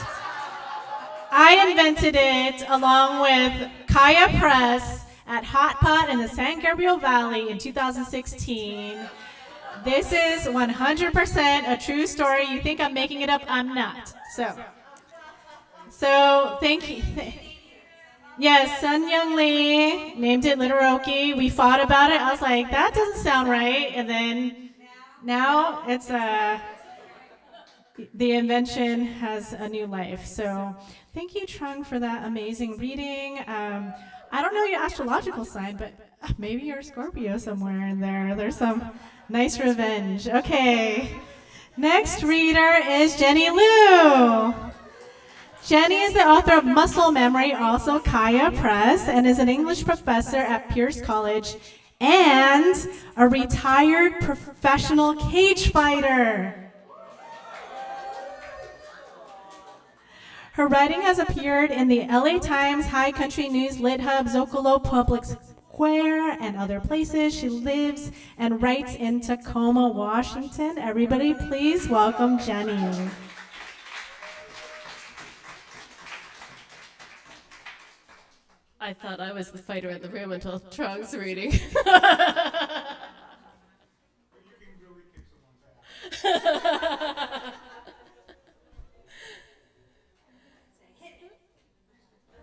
I invented it along with Kaya Press at Hot Pot in the San Gabriel Valley in 2016. This is 100% a true story. You think I'm making it up? I'm not. So thank you. Yes, Sun Young Lee named it Literaoke. We fought about it. I was like, that doesn't sound right. And then now it's the invention has a new life. So thank you, Truong, for that amazing reading. I don't know your astrological sign, but maybe you're a Scorpio somewhere in there. There's some nice revenge. Okay. Next reader is Jenny Liou. Jenny is the author of Muscle Memory, also Kaya Press, and is an English professor at Pierce College and a retired professional cage fighter. Her writing has appeared in the LA Times, High Country News, Lit Hub, Zocalo Public Square, and other places. She lives and writes in Tacoma, Washington. Everybody, please welcome Jenny. I thought I was the fighter in the room until Truong's reading.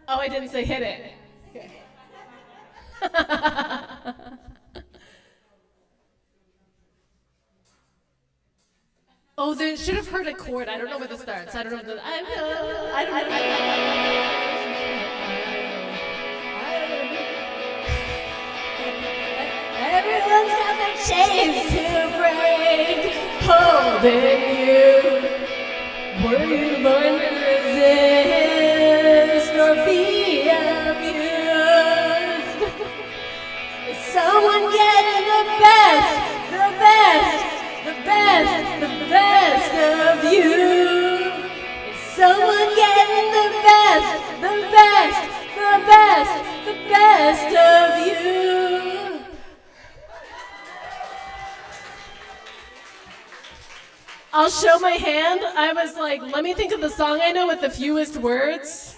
Oh, I didn't say hit it. Okay. Oh, they should have heard a chord. I don't know where this starts. I don't know. I don't know. Everyone's got their chains to break, holding you. Were you born to resist or be abused? Is someone getting the best of you? Is someone getting the best of you? I'll show my hand. I was like, let me think of the song I know with the fewest words.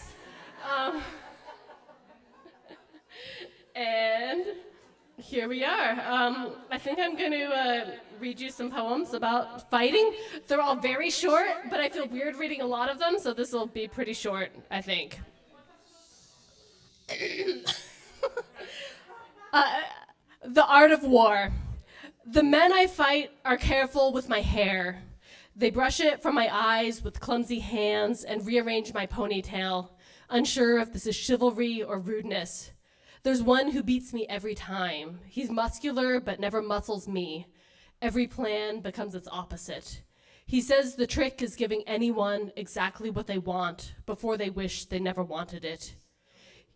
And here we are. I think I'm going to read you some poems about fighting. They're all very short, but I feel weird reading a lot of them, so this will be pretty short, I think. The art of war. The men I fight are careful with my hair. They brush it from my eyes with clumsy hands and rearrange my ponytail, unsure if this is chivalry or rudeness. There's one who beats me every time. He's muscular but never muscles me. Every plan becomes its opposite. He says the trick is giving anyone exactly what they want before they wish they never wanted it.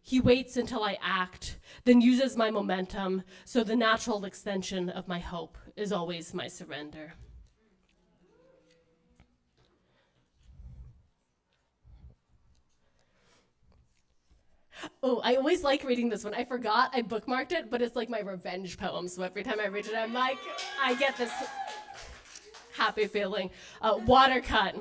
He waits until I act, then uses my momentum, so the natural extension of my hope is always my surrender. Oh, I always like reading this one. I forgot I bookmarked it, but it's like my revenge poem. So every time I read it, I'm like, I get this happy feeling. Watercut.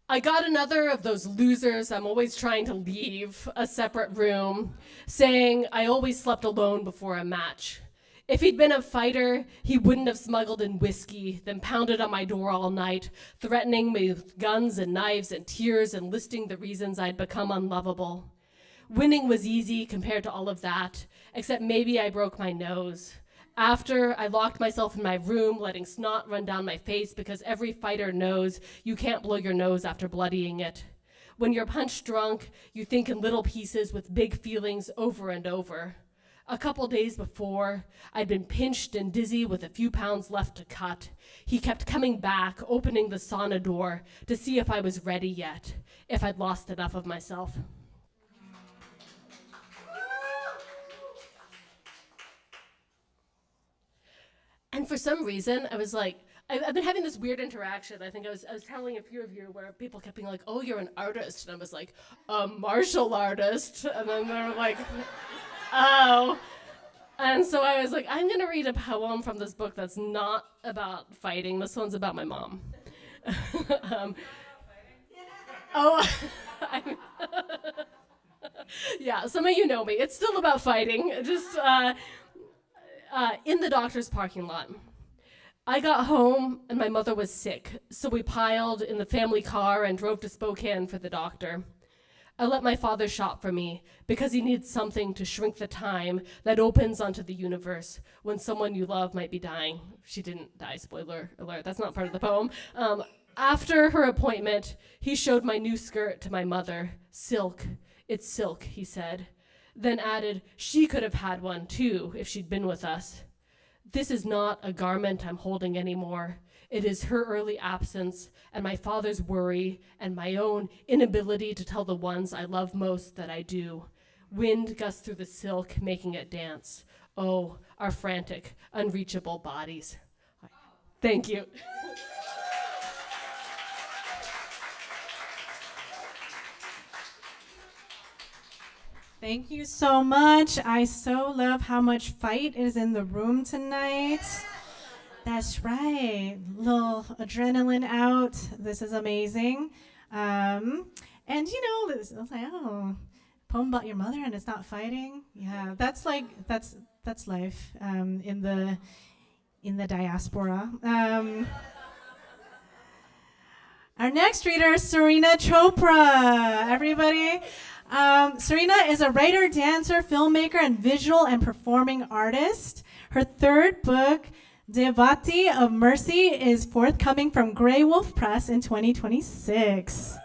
I got another of those losers I'm always trying to leave a separate room, saying I always slept alone before a match. If he'd been a fighter, he wouldn't have smuggled in whiskey, then pounded on my door all night, threatening me with guns and knives and tears and listing the reasons I'd become unlovable. Winning was easy compared to all of that, except maybe I broke my nose. After, I locked myself in my room, letting snot run down my face because every fighter knows you can't blow your nose after bloodying it. When you're punch drunk, you think in little pieces with big feelings over and over. A couple days before, I'd been pinched and dizzy with a few pounds left to cut. He kept coming back, opening the sauna door to see if I was ready yet, if I'd lost enough of myself. And for some reason, I was like, I've been having this weird interaction. I think I was telling a few of you where people kept being like, oh, you're an artist. And I was like, a martial artist. And then they were like, oh. And so I was like, I'm going to read a poem from this book that's not about fighting. This one's about my mom. Oh, Yeah, some of you know me. It's still about fighting. Just in the doctor's parking lot. I got home and my mother was sick, so we piled in the family car and drove to Spokane for the doctor. I let my father shop for me because he needs something to shrink the time that opens onto the universe when someone you love might be dying. She didn't die, spoiler alert, that's not part of the poem. After her appointment, he showed my new skirt to my mother. Silk, it's silk, he said. Then added, she could have had one too if she'd been with us. This is not a garment I'm holding anymore. It is her early absence and my father's worry and my own inability to tell the ones I love most that I do. Wind gusts through the silk, making it dance. Oh, our frantic, unreachable bodies. Thank you. Thank you so much. I so love how much fight is in the room tonight. That's right. Little adrenaline out. This is amazing. And you know, it's like, oh, poem about your mother and it's not fighting. Yeah, that's life in the diaspora. Our next reader is Serena Chopra. Everybody. Serena is a writer, dancer, filmmaker, and visual and performing artist. Her third book, Devotee of Mercy, is forthcoming from Grey Wolf Press in 2026.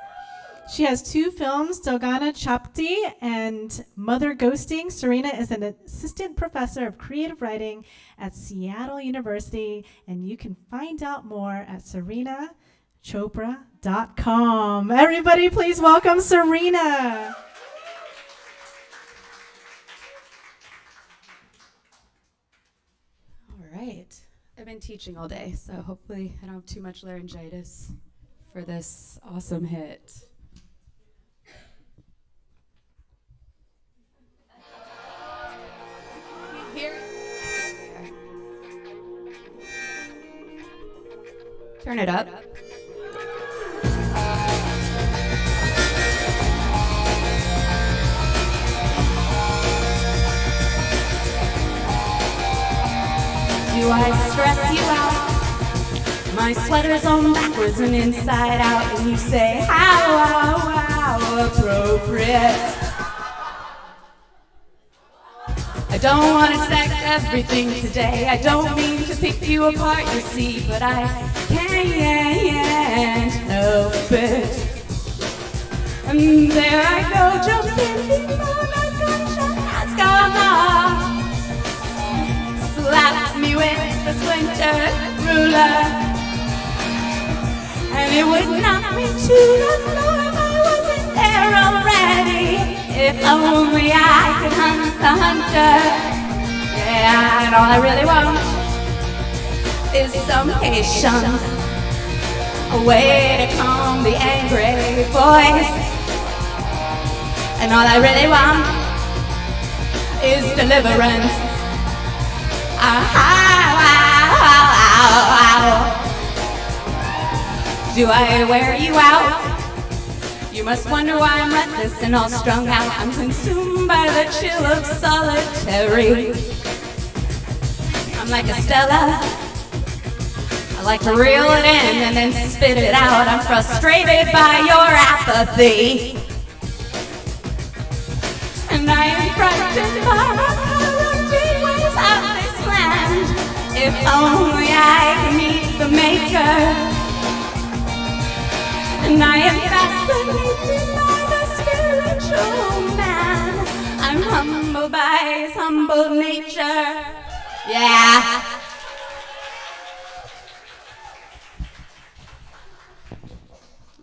She has 2 films, Dogana Chapti and Mother Ghosting. Serena is an assistant professor of creative writing at Seattle University, and you can find out more at serenachopra.com. Everybody, please welcome Serena. All right. I've been teaching all day, so hopefully I don't have too much laryngitis for this awesome hit. Here. Turn it up. Do I stress you out? My sweater's on backwards and inside out, and you say, how appropriate. I don't want to sex everything today. I don't mean to pick you apart, you see, but I can't help it. And there I go, jumping before my gunshot has gone off. Slap me with the splinter ruler, and it would knock me to the floor if I wasn't there already. If only I could hunt the hunter. Yeah, and all I really want is some patience, a way to calm the angry voice. And all I really want is deliverance. Do I wear you out? You must wonder why I'm reckless and all strung out. I'm consumed by the chill of solitary. I'm like a Stella. I like to reel it in and then spit it out. I'm frustrated by your apathy, and I am frightened by the corrupting ways of this land. If only I could meet the maker. And I am fascinated by the spiritual man. I'm humbled by his humble nature. Yeah.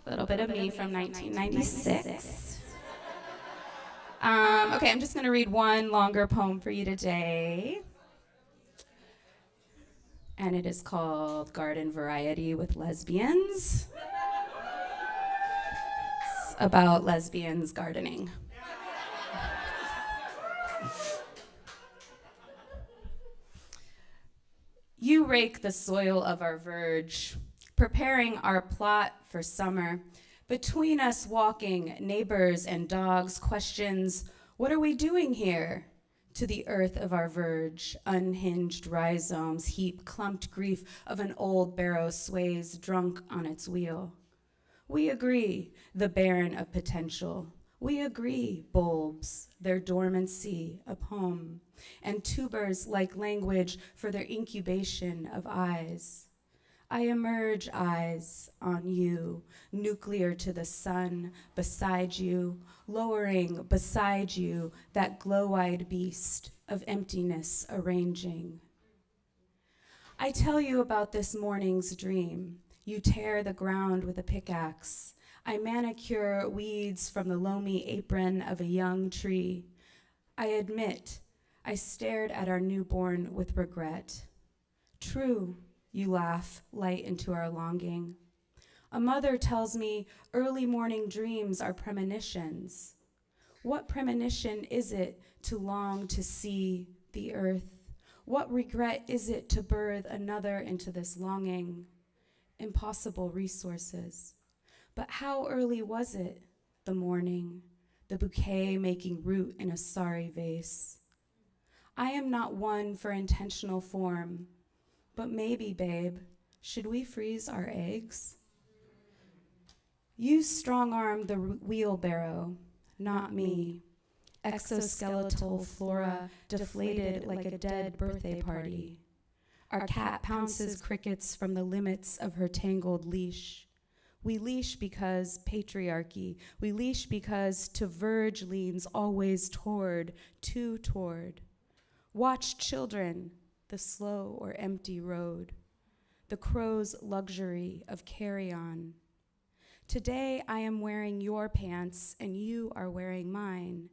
A little bit of me from 1996. Okay, I'm just going to read one longer poem for you today. And it is called Garden Variety with Lesbians. It's about lesbians gardening. You rake the soil of our verge, preparing our plot for summer, Between us walking, neighbors and dogs, questions, what are we doing here? To the earth of our verge, unhinged rhizomes heap clumped grief of an old barrow sways drunk on its wheel. We agree, the barren of potential. We agree, bulbs, their dormancy, a poem, and tubers like language for their incubation of eyes. I emerge eyes on you, nuclear to the sun, beside you, lowering beside you that glow-eyed beast of emptiness arranging. I tell you about this morning's dream. You tear the ground with a pickaxe. I manicure weeds from the loamy apron of a young tree. I admit, I stared at our newborn with regret. True, you laugh, light into our longing. A mother tells me early morning dreams are premonitions. What premonition is it to long to see the earth? What regret is it to birth another into this longing? Impossible resources. But how early was it, the morning, the bouquet making root in a sorry vase? I am not one for intentional form, but maybe, babe, should we freeze our eggs? You strong-armed the wheelbarrow, not me. Exoskeletal flora deflated like a dead birthday party. Our cat pounces crickets from the limits of her tangled leash. We leash because patriarchy. We leash because to verge leans always toward, too toward. Watch children, the slow or empty road. The crow's luxury of carry-on. Today I am wearing your pants and you are wearing mine.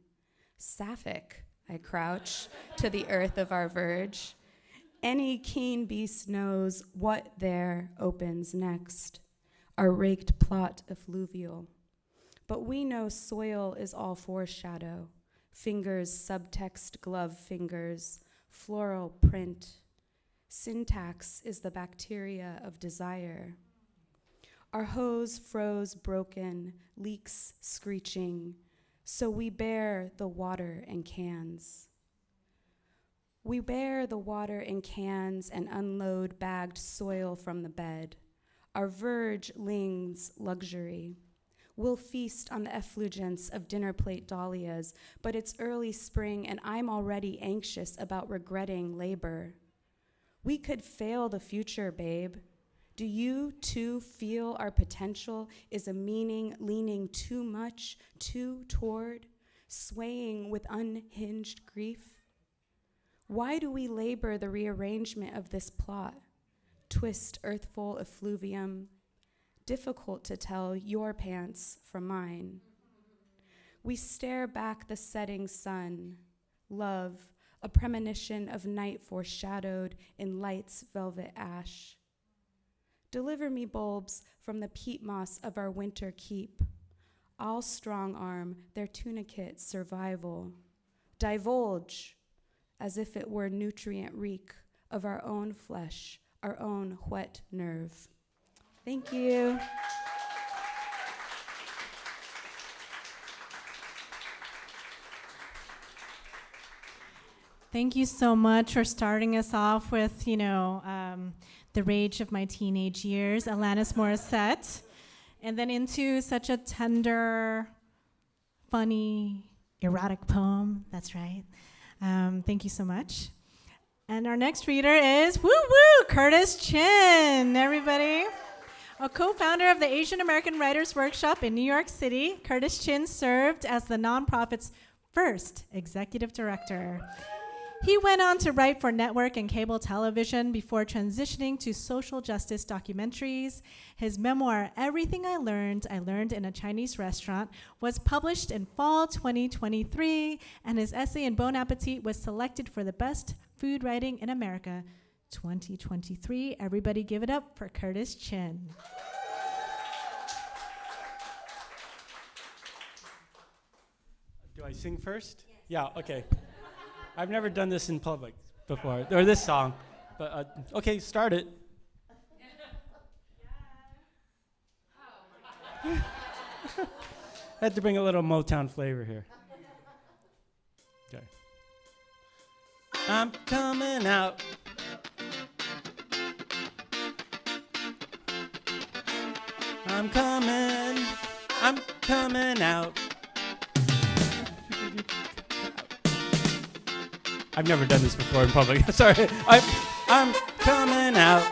Sapphic, I crouch to the earth of our verge. Any keen beast knows what there opens next. Our raked plot effluvial. But we know soil is all foreshadow. Fingers, subtext, glove fingers, floral print. Syntax is the bacteria of desire. Our hose froze broken, leaks screeching, so we bear the water in cans. We bear the water in cans and unload bagged soil from the bed. Our verge lings luxury. We'll feast on the effulgence of dinner plate dahlias, but it's early spring and I'm already anxious about regretting labor. We could fail the future, babe. Do you too feel our potential is a meaning leaning too much, too toward, swaying with unhinged grief? Why do we labor the rearrangement of this plot? Twist earthful effluvium, difficult to tell your pants from mine. We stare back the setting sun, love, a premonition of night foreshadowed in light's velvet ash. Deliver me bulbs from the peat moss of our winter keep. I'll strong arm their tunicate survival. Divulge, as if it were nutrient reek of our own flesh, our own wet nerve. Thank you. Thank you so much for starting us off with, The Rage of My Teenage Years, Alanis Morissette, and then into such a tender, funny, erotic poem. That's right. Thank you so much. And our next reader is, Curtis Chen, everybody. A co-founder of the Asian American Writers Workshop in New York City, Curtis Chen served as the nonprofit's first executive director. He went on to write for network and cable television before transitioning to social justice documentaries. His memoir, Everything I Learned in a Chinese Restaurant, was published in fall 2023, and his essay in Bon Appetit was selected for the Best Food Writing in America 2023. Everybody give it up for Curtis Chen. Do I sing first? Yes. Yeah, okay. I've never done this in public before, or this song, but okay, start it. I had to bring a little Motown flavor here. Okay. I'm coming out. I'm coming out. I've never done this before in public. Sorry. I'm coming out.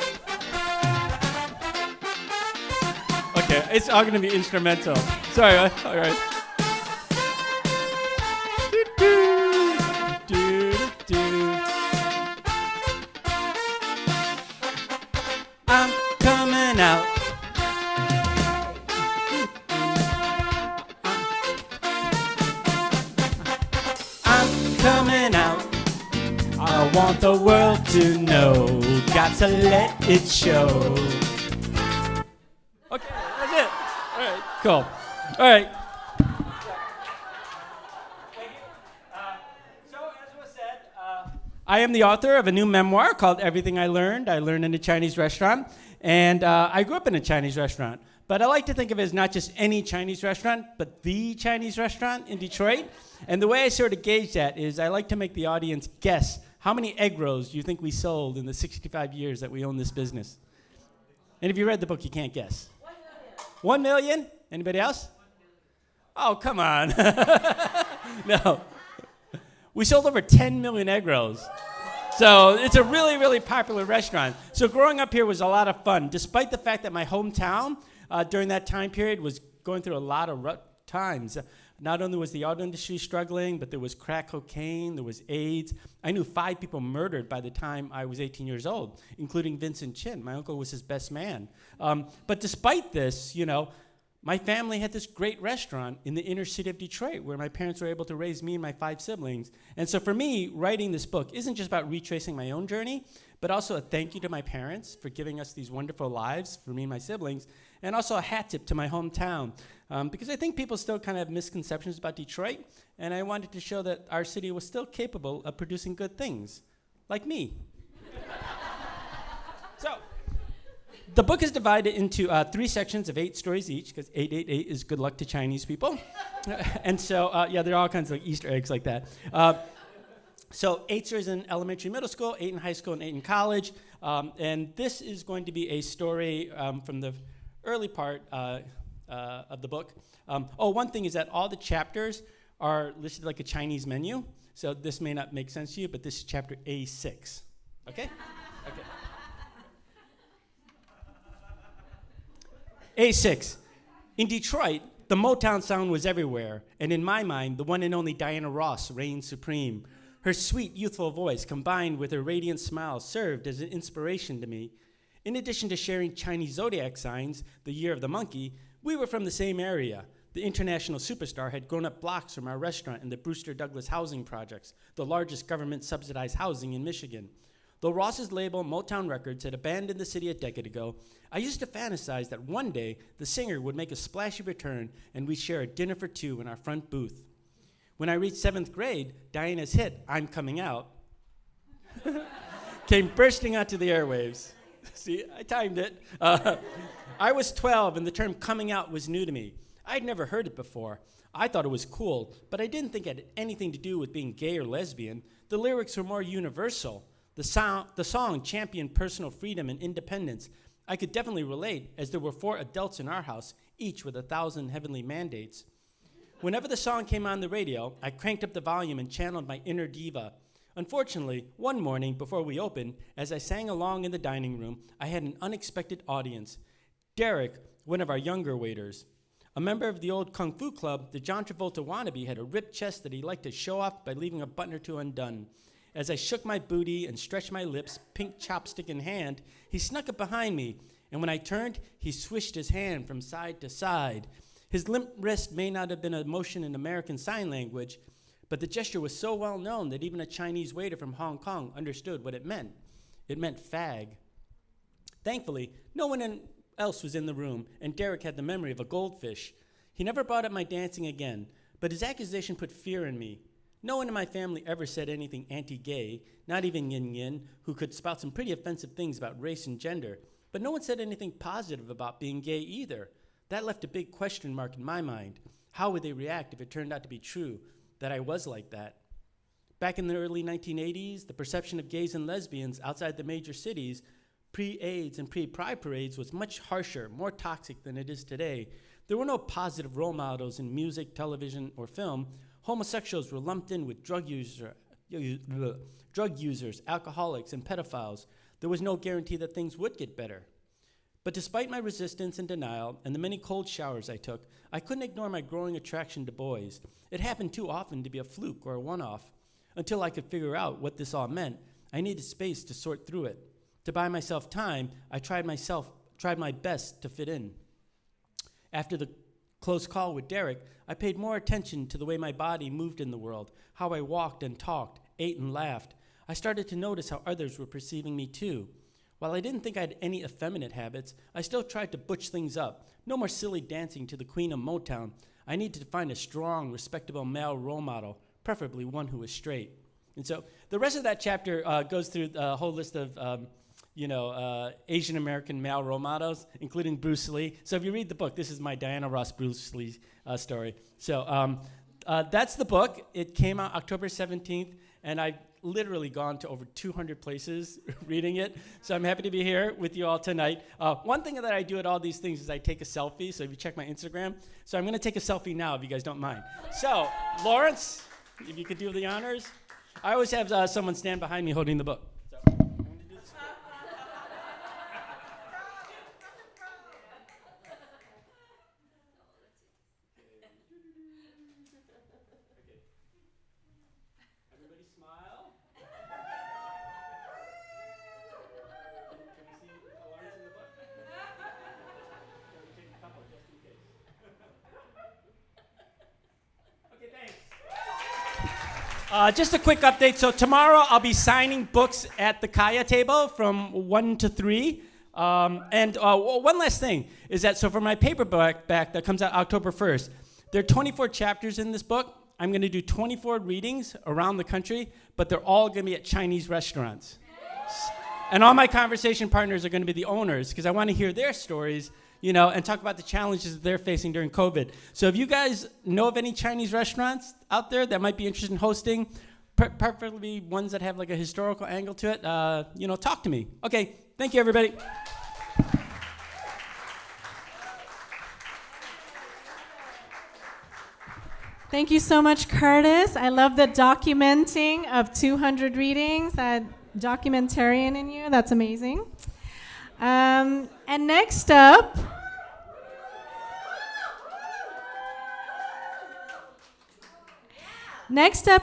Okay, it's all gonna be instrumental. Sorry, all right. I'm coming out. I'm coming out. I want the world to know. Got to let it show. Okay, that's it. All right, cool. All right. I am the author of a new memoir called Everything I Learned in a Chinese restaurant. And I grew up in a Chinese restaurant. But I like to think of it as not just any Chinese restaurant, but the Chinese restaurant in Detroit. And the way I sort of gauge that is I like to make the audience guess how many egg rolls do you think we sold in the 65 years that we own this business? And if you read the book, you can't guess. 1 million? Anybody else? Oh, come on. No. We sold over 10 million egg rolls. So it's a really, really popular restaurant. So growing up here was a lot of fun, despite the fact that my hometown during that time period was going through a lot of rough times. Not only was the auto industry struggling, but there was crack cocaine, there was AIDS. I knew 5 people murdered by the time I was 18 years old, including Vincent Chin. My uncle was his best man. But despite this, you know, my family had this great restaurant in the inner city of Detroit where my parents were able to raise me and my 5 siblings. And so for me, writing this book isn't just about retracing my own journey, but also a thank you to my parents for giving us these wonderful lives for me and my siblings, and also a hat tip to my hometown. Because I think people still kind of have misconceptions about Detroit, and I wanted to show that our city was still capable of producing good things, like me. So, the book is divided into 3 sections of 8 stories each, because 888 is good luck to Chinese people. And so, yeah, there are all kinds of Easter eggs like that. So 8 stories in elementary, middle school, 8 in high school, and 8 in college. And this is going to be a story from the early part of the book. One thing is that all the chapters are listed like a Chinese menu. So this may not make sense to you, but this is chapter A6. Okay? Okay. A6. In Detroit, the Motown sound was everywhere, and in my mind, the one and only Diana Ross reigned supreme. Her sweet, youthful voice, combined with her radiant smile, served as an inspiration to me. In addition to sharing Chinese zodiac signs, the year of the monkey, we were from the same area. The international superstar had grown up blocks from our restaurant in the Brewster Douglas housing projects, the largest government-subsidized housing in Michigan. Though Ross's label, Motown Records, had abandoned the city a decade ago, I used to fantasize that one day the singer would make a splashy return and we'd share a dinner for 2 in our front booth. When I reached 7th grade, Diana's hit, I'm Coming Out, came bursting onto the airwaves. See, I timed it. I was 12 and the term coming out was new to me. I'd never heard it before. I thought it was cool, but I didn't think it had anything to do with being gay or lesbian. The lyrics were more universal. The song championed personal freedom and independence. I could definitely relate, as there were 4 adults in our house, each with 1,000 heavenly mandates. Whenever the song came on the radio, I cranked up the volume and channeled my inner diva. Unfortunately, one morning before we opened, as I sang along in the dining room, I had an unexpected audience. Derek, one of our younger waiters. A member of the old Kung Fu Club, the John Travolta wannabe had a ripped chest that he liked to show off by leaving a button or 2 undone. As I shook my booty and stretched my lips, pink chopstick in hand, he snuck up behind me, and when I turned, he swished his hand from side to side. His limp wrist may not have been a motion in American Sign Language, but the gesture was so well known that even a Chinese waiter from Hong Kong understood what it meant. It meant fag. Thankfully, no one else was in the room, and Derek had the memory of a goldfish. He never brought up my dancing again, but his accusation put fear in me. No one in my family ever said anything anti-gay, not even Yanyi, who could spout some pretty offensive things about race and gender, but no one said anything positive about being gay either. That left a big question mark in my mind. How would they react if it turned out to be true that I was like that? Back in the early 1980s, the perception of gays and lesbians outside the major cities, pre-AIDS and pre-Pride parades, was much harsher, more toxic than it is today. There were no positive role models in music, television, or film. Homosexuals were lumped in with drug users, alcoholics, and pedophiles. There was no guarantee that things would get better. But despite my resistance and denial and the many cold showers I took, I couldn't ignore my growing attraction to boys. It happened too often to be a fluke or a one-off. Until I could figure out what this all meant, I needed space to sort through it. To buy myself time, I tried my best to fit in. After the close call with Derek, I paid more attention to the way my body moved in the world, how I walked and talked, ate and laughed. I started to notice how others were perceiving me too. While I didn't think I had any effeminate habits, I still tried to butch things up. No more silly dancing to the Queen of Motown. I needed to find a strong, respectable male role model, preferably one who was straight. And so the rest of that chapter goes through a whole list of Asian American male role models, including Bruce Lee. So if you read the book, this is my Diana Ross Bruce Lee story. So that's the book. It came out October 17th, and I've literally gone to over 200 places reading it. So I'm happy to be here with you all tonight. One thing that I do at all these things is I take a selfie. So if you check my Instagram, so I'm going to take a selfie now if you guys don't mind. So Lawrence, if you could do the honors. I always have someone stand behind me holding the book. So I'm going to do this. Everybody smile. Can we see the Lawrence in the book? Can we take a couple just in case? Okay, thanks. Just a quick update. So tomorrow I'll be signing books at the Kaya table from 1 to 3. And one last thing is that, so for my paperback that comes out October 1st, there are 24 chapters in this book. I'm going to do 24 readings around the country, but they're all going to be at Chinese restaurants. And all my conversation partners are going to be the owners, because I want to hear their stories, and talk about the challenges that they're facing during COVID. So if you guys know of any Chinese restaurants out there that might be interested in hosting, preferably ones that have like a historical angle to it, talk to me. Okay, thank you, everybody. Thank you so much, Curtis. I love the documenting of 200 readings, that documentarian in you. That's amazing. And next up,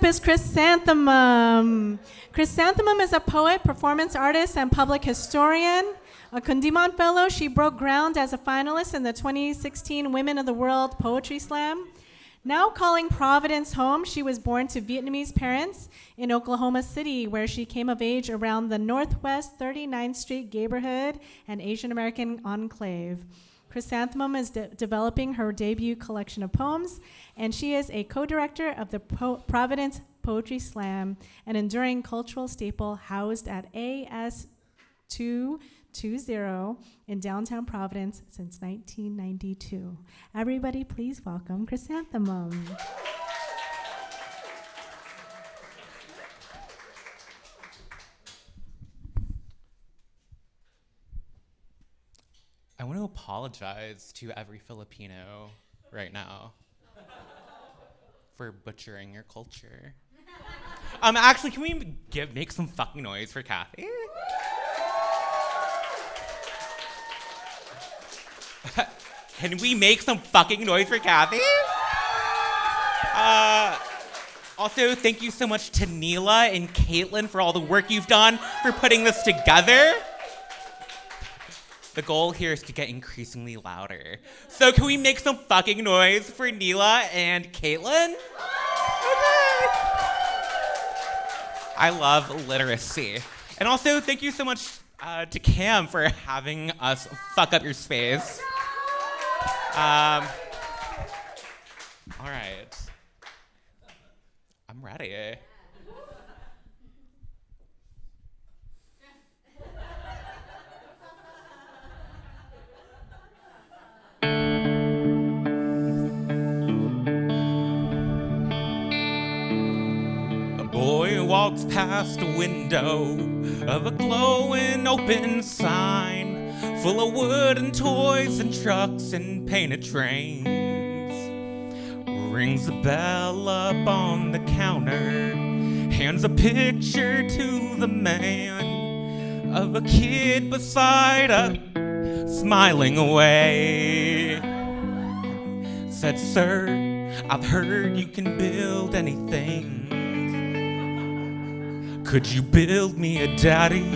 is Chrysanthemum. Chrysanthemum is a poet, performance artist, and public historian. A Kundiman fellow, she broke ground as a finalist in the 2016 Women of the World Poetry Slam. Now calling Providence home, she was born to Vietnamese parents in Oklahoma City, where she came of age around the Northwest 39th Street neighborhood and Asian American enclave. Chrysanthemum is developing her debut collection of poems, and she is a co-director of the Providence Poetry Slam, an enduring cultural staple housed at AS220 in downtown Providence since 1992. Everybody, please welcome Chrysanthemum. I want to apologize to every Filipino right now for butchering your culture. Actually, can we make some fucking noise for Kathy? Can we make some fucking noise for Kathy? Also, thank you so much to Neela and Caitlin for all the work you've done for putting this together. The goal here is to get increasingly louder. So can we make some fucking noise for Neela and Caitlin? Okay. I love literacy. And also, thank you so much to Cam for having us fuck up your space. All right. I'm ready. walks past a window of a glowing open sign full of wooden toys and trucks and painted trains. Rings a bell up on the counter, hands a picture to the man of a kid beside her, smiling away. Said, "Sir, I've heard you can build anything. Could you build me a daddy?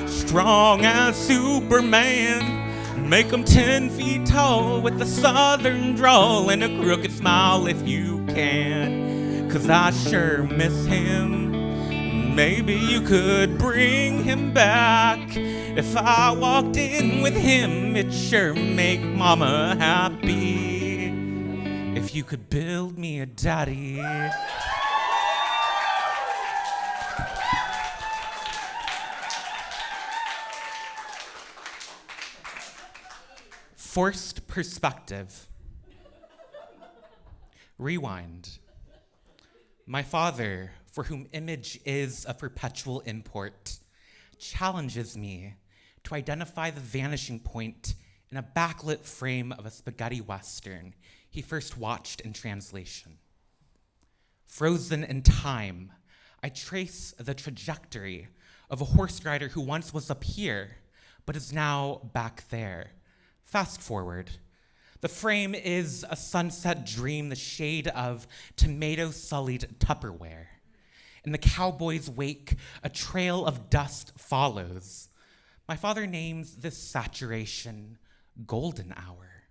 Strong as Superman. Make him 10 feet tall with a southern drawl and a crooked smile if you can. 'Cause I sure miss him. Maybe you could bring him back. If I walked in with him, it'd sure make mama happy. If you could build me a daddy." Forced perspective. Rewind. My father, for whom image is a perpetual import, challenges me to identify the vanishing point in a backlit frame of a spaghetti western he first watched in translation. Frozen in time, I trace the trajectory of a horse rider who once was up here, but is now back there. Fast forward. The frame is a sunset dream, the shade of tomato-sullied Tupperware. In the cowboy's wake, a trail of dust follows. My father names this saturation golden hour,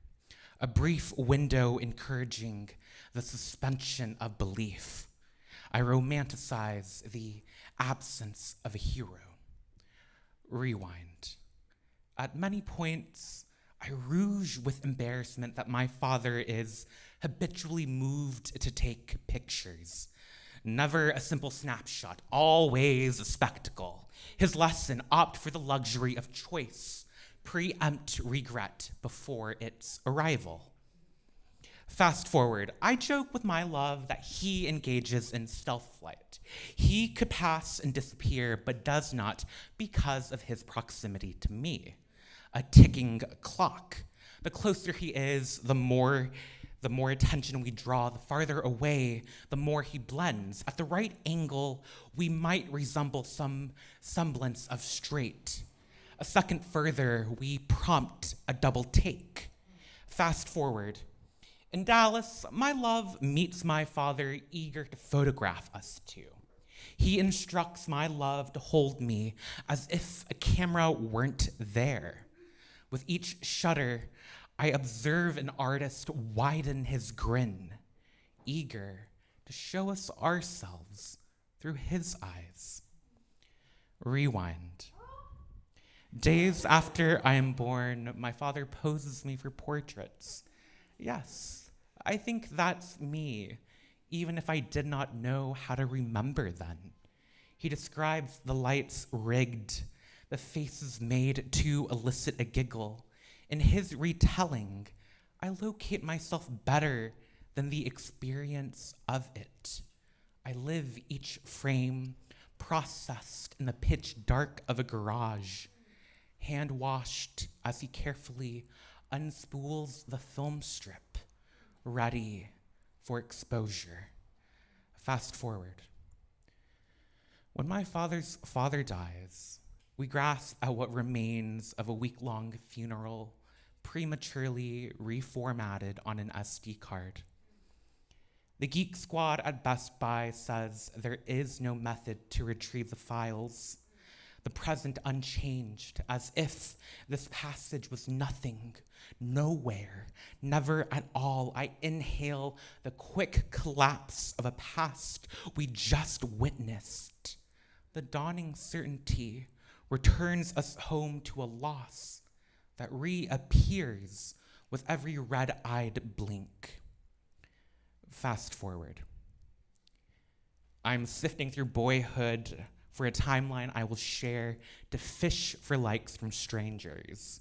a brief window encouraging the suspension of belief. I romanticize the absence of a hero. Rewind. At many points, I rouge with embarrassment that my father is habitually moved to take pictures. Never a simple snapshot, always a spectacle. His lesson, opt for the luxury of choice, preempt regret before its arrival. Fast forward, I joke with my love that he engages in stealth flight. He could pass and disappear, but does not because of his proximity to me. A ticking clock. The closer he is, the more attention we draw. The farther away, the more he blends. At the right angle, we might resemble some semblance of straight. A second further, we prompt a double take. Fast forward. In Dallas, my love meets my father, eager to photograph us two. He instructs my love to hold me as if a camera weren't there. With each shutter, I observe an artist widen his grin, eager to show us ourselves through his eyes. Rewind. Days after I am born, my father poses me for portraits. Yes, I think that's me, even if I did not know how to remember then. He describes the lights rigged, the faces made to elicit a giggle. In his retelling, I locate myself better than the experience of it. I live each frame processed in the pitch dark of a garage, hand washed as he carefully unspools the film strip, ready for exposure. Fast forward. When my father's father dies, we grasp at what remains of a week-long funeral, prematurely reformatted on an SD card. The Geek Squad at Best Buy says there is no method to retrieve the files, the present unchanged, as if this passage was nothing, nowhere, never at all. I inhale the quick collapse of a past we just witnessed. The dawning certainty returns us home to a loss that reappears with every red-eyed blink. Fast forward. I'm sifting through boyhood for a timeline I will share to fish for likes from strangers.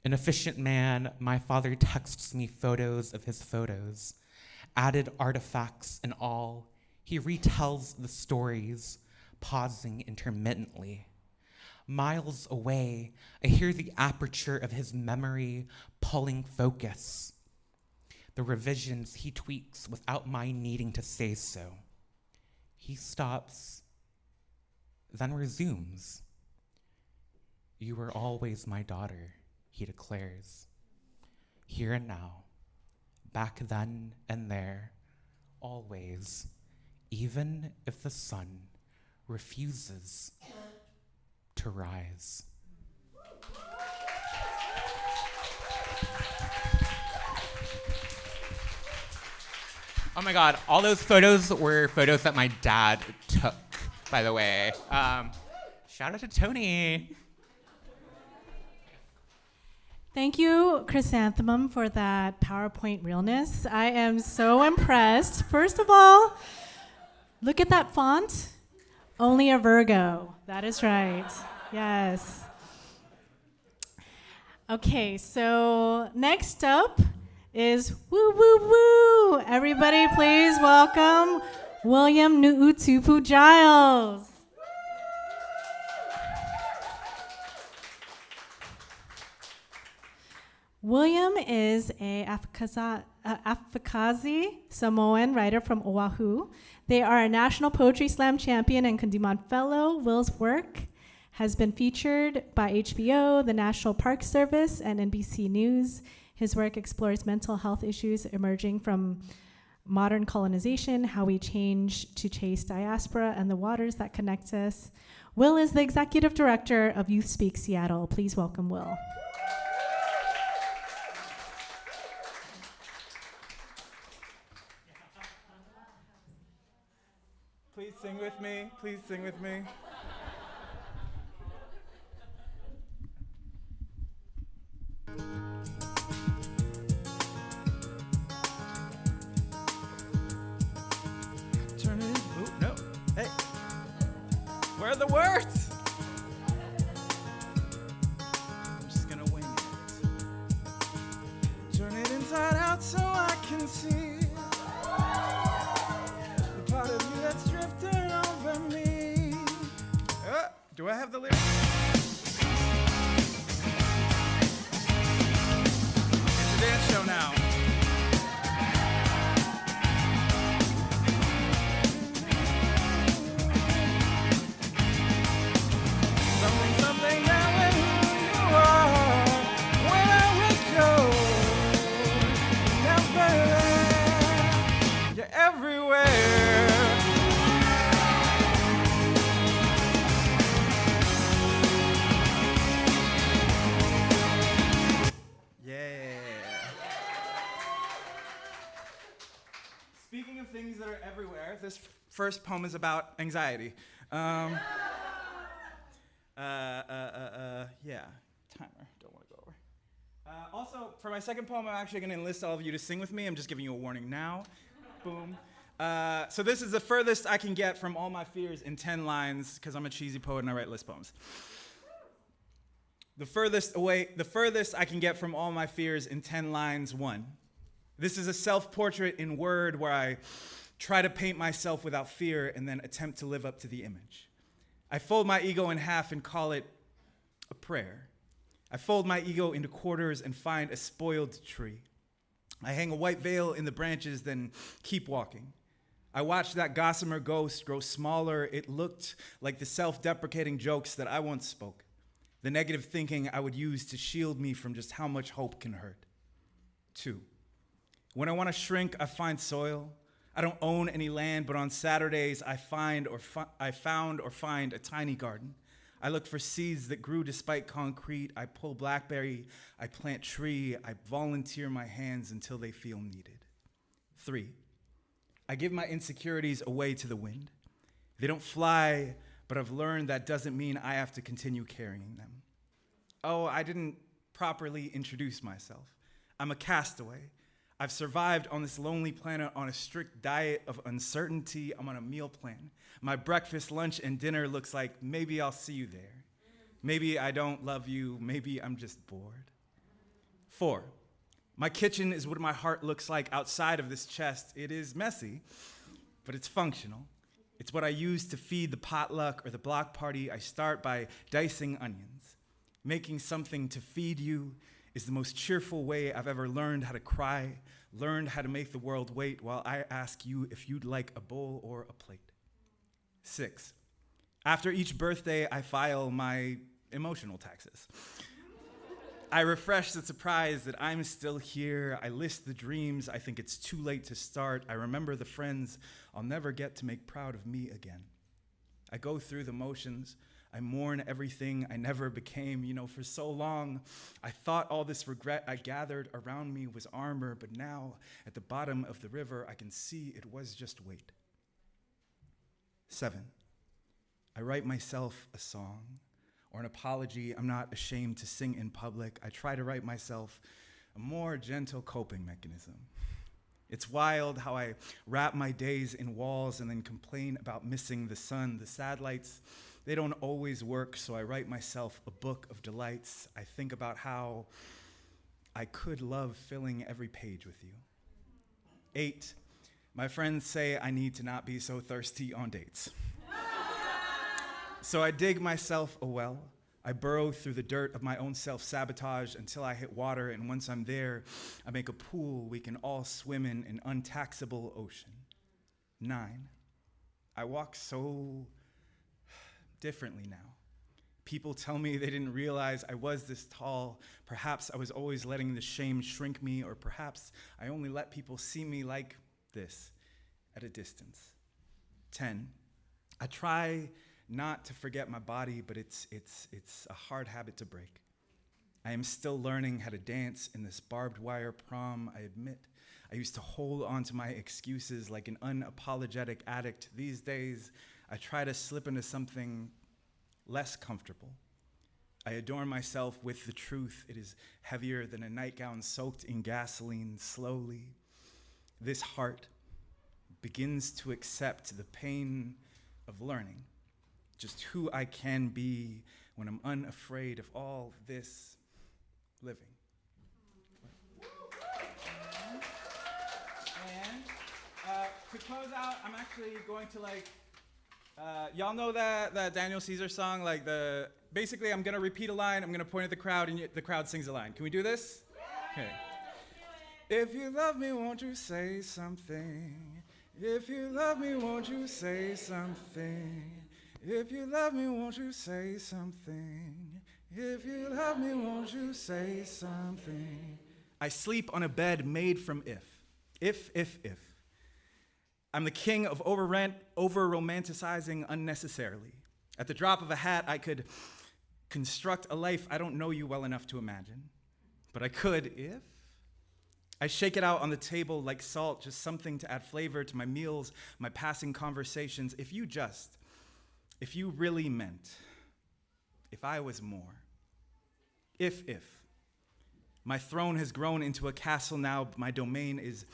An efficient man, my father texts me photos of his photos, added artifacts and all. He retells the stories, pausing intermittently. Miles away, I hear the aperture of his memory pulling focus. The revisions he tweaks without my needing to say so. He stops, then resumes. You were always my daughter, he declares. Here and now, back then and there, always, even if the sun refuses to rise. Oh my God, all those photos were photos that my dad took, by the way. Shout out to Tony. Thank you, Chrysanthemum, for that PowerPoint realness. I am so impressed. First of all, look at that font. Only a Virgo. That is right. Yes. Okay, so next up is woo, woo, woo. Everybody please welcome William Nuʻutupu Giles. William is a Afakazi Samoan writer from Oahu. They are a National Poetry Slam champion and Kundiman Fellow. Will's work has been featured by HBO, the National Park Service, and NBC News. His work explores mental health issues emerging from modern colonization, how we change to chase diaspora, and the waters that connect us. Will is the executive director of Youth Speak Seattle. Please welcome Will. Please sing with me. Please sing with me. Turn it. Ooh, no. Hey. Where are the words? I'm just gonna wing it. Turn it inside out so I can see. Part of you that's drifting over me. Do I have the lyrics? It's a dance show now. Something that when you are, where we go, never there, you're everywhere. Speaking of things that are everywhere, this first poem is about anxiety. Yeah, timer, don't want to go over. Also, for my second poem, I'm actually going to enlist all of you to sing with me. I'm just giving you a warning now. Boom. So this is the furthest I can get from all my fears in 10 lines, because I'm a cheesy poet and I write list poems. The furthest I can get from all my fears in 10 lines, 1. This is a self-portrait in word where I try to paint myself without fear and then attempt to live up to the image. I fold my ego in half and call it a prayer. I fold my ego into quarters and find a spoiled tree. I hang a white veil in the branches, then keep walking. I watch that gossamer ghost grow smaller. It looked like the self-deprecating jokes that I once spoke, the negative thinking I would use to shield me from just how much hope can hurt. 2. When I want to shrink, I find soil. I don't own any land, but on Saturdays, I found or find a tiny garden. I look for seeds that grew despite concrete. I pull blackberry. I plant tree. I volunteer my hands until they feel needed. 3, I give my insecurities away to the wind. They don't fly, but I've learned that doesn't mean I have to continue carrying them. Oh, I didn't properly introduce myself. I'm a castaway. I've survived on this lonely planet on a strict diet of uncertainty. I'm on a meal plan. My breakfast, lunch, and dinner looks like maybe I'll see you there. Maybe I don't love you. Maybe I'm just bored. 4, my kitchen is what my heart looks like outside of this chest. It is messy. but it's functional. It's what I use to feed the potluck or the block party. I start by dicing onions. Making something to feed you is the most cheerful way I've ever learned how to cry, learned how to make the world wait while I ask you if you'd like a bowl or a plate. 6, after each birthday, I file my emotional taxes. I refresh the surprise that I'm still here. I list the dreams I think it's too late to start. I remember the friends I'll never get to make proud of me again. I go through the motions. I mourn everything I never became. You know, for so long, I thought all this regret I gathered around me was armor, but now, at the bottom of the river, I can see it was just weight. 7, I write myself a song or an apology I'm not ashamed to sing in public. I try to write myself a more gentle coping mechanism. It's wild how I wrap my days in walls and then complain about missing the sun. The sad lights, they don't always work, so I write myself a book of delights. I think about how I could love filling every page with you. 8, my friends say I need to not be so thirsty on dates. So I dig myself a well. I burrow through the dirt of my own self-sabotage until I hit water, and once I'm there, I make a pool we can all swim in an untaxable ocean. 9, I walk so differently now. People tell me they didn't realize I was this tall. Perhaps I was always letting the shame shrink me, or perhaps I only let people see me like this at a distance. 10, I try not to forget my body, but it's a hard habit to break. I am still learning how to dance in this barbed wire prom. I admit I used to hold on to my excuses like an unapologetic addict. These days, I try to slip into something less comfortable. I adorn myself with the truth. It is heavier than a nightgown soaked in gasoline. Slowly, this heart begins to accept the pain of learning just who I can be when I'm unafraid of all this living. And to close out, I'm actually going to y'all know that Daniel Caesar song? Basically I'm gonna repeat a line, I'm gonna point at the crowd, and the crowd sings a line. Can we do this? Okay. If you love me, won't you say something? If you love me, won't you say something? If you love me, won't you say something? If you love me, won't you say something? I sleep on a bed made from if. If. I'm the king of over-romanticizing unnecessarily. At the drop of a hat, I could construct a life I don't know you well enough to imagine. But I could if. I shake it out on the table like salt, just something to add flavor to my meals, my passing conversations. If you really meant, if I was more. If. My throne has grown into a castle now, but my domain is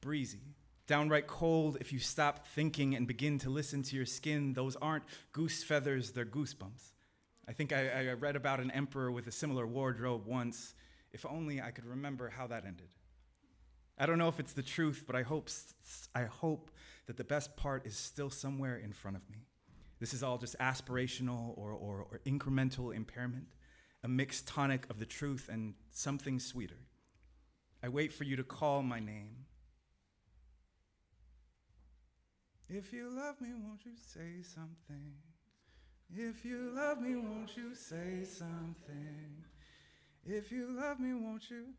breezy. Downright cold if you stop thinking and begin to listen to your skin. Those aren't goose feathers, they're goosebumps. I think I read about an emperor with a similar wardrobe once. If only I could remember how that ended. I don't know if it's the truth, but I hope that the best part is still somewhere in front of me. This is all just aspirational or incremental impairment, a mixed tonic of the truth and something sweeter. I wait for you to call my name. If you love me, won't you say something? If you love me, won't you say something? If you love me, won't you?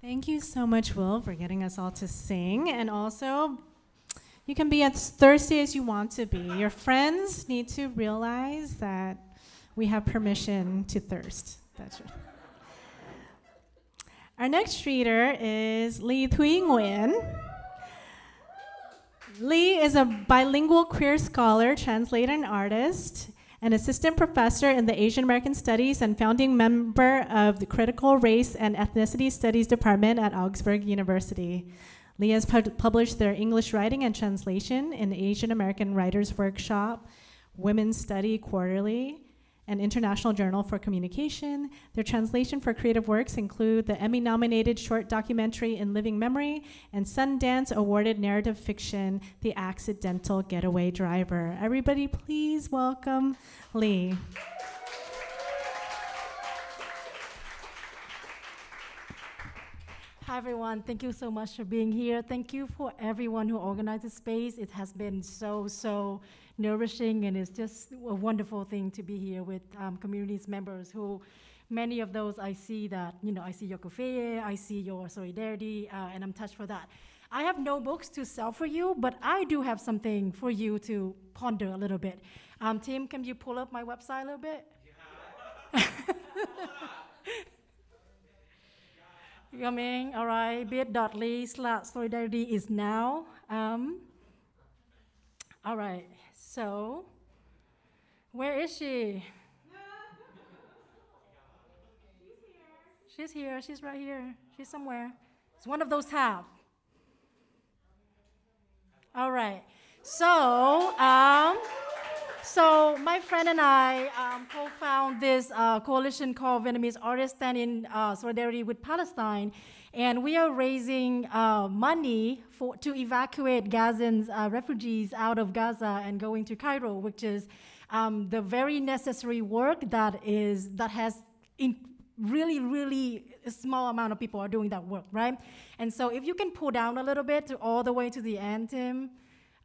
Thank you so much, Will, for getting us all to sing. And also, you can be as thirsty as you want to be. Your friends need to realize that we have permission to thirst. That's right. Our next reader is Thuy Nguyen. Lee is a bilingual queer scholar, translator, and artist, an assistant professor in the Asian American Studies and founding member of the Critical Race and Ethnicity Studies Department at Augsburg University. Lee has published their English writing and translation in Asian American Writers Workshop, Women's Study Quarterly, an international journal for communication. Their translation for creative works include the Emmy-nominated short documentary In Living Memory and Sundance awarded narrative fiction, The Accidental Getaway Driver. Everybody please welcome Lee. Hi everyone, thank you so much for being here. Thank you for everyone who organized this space. It has been so nourishing, and it's just a wonderful thing to be here with communities members who, many of those I see that, I see your kofeye, I see your solidarity, and I'm touched for that. I have no books to sell for you, but I do have something for you to ponder a little bit. Tim, can you pull up my website a little bit? Coming, all right, bit.ly/solidarity is now. All right, so where is she? She's here, she's right here, she's somewhere. It's one of those tabs. All right, so my friend and I co-found this coalition called Vietnamese Artists Stand in Solidarity with Palestine, and we are raising money to evacuate Gazans, refugees out of Gaza and going to Cairo, which is the very necessary work that has really a small amount of people are doing that work, right? And so if you can pull down a little bit to all the way to the end, Tim,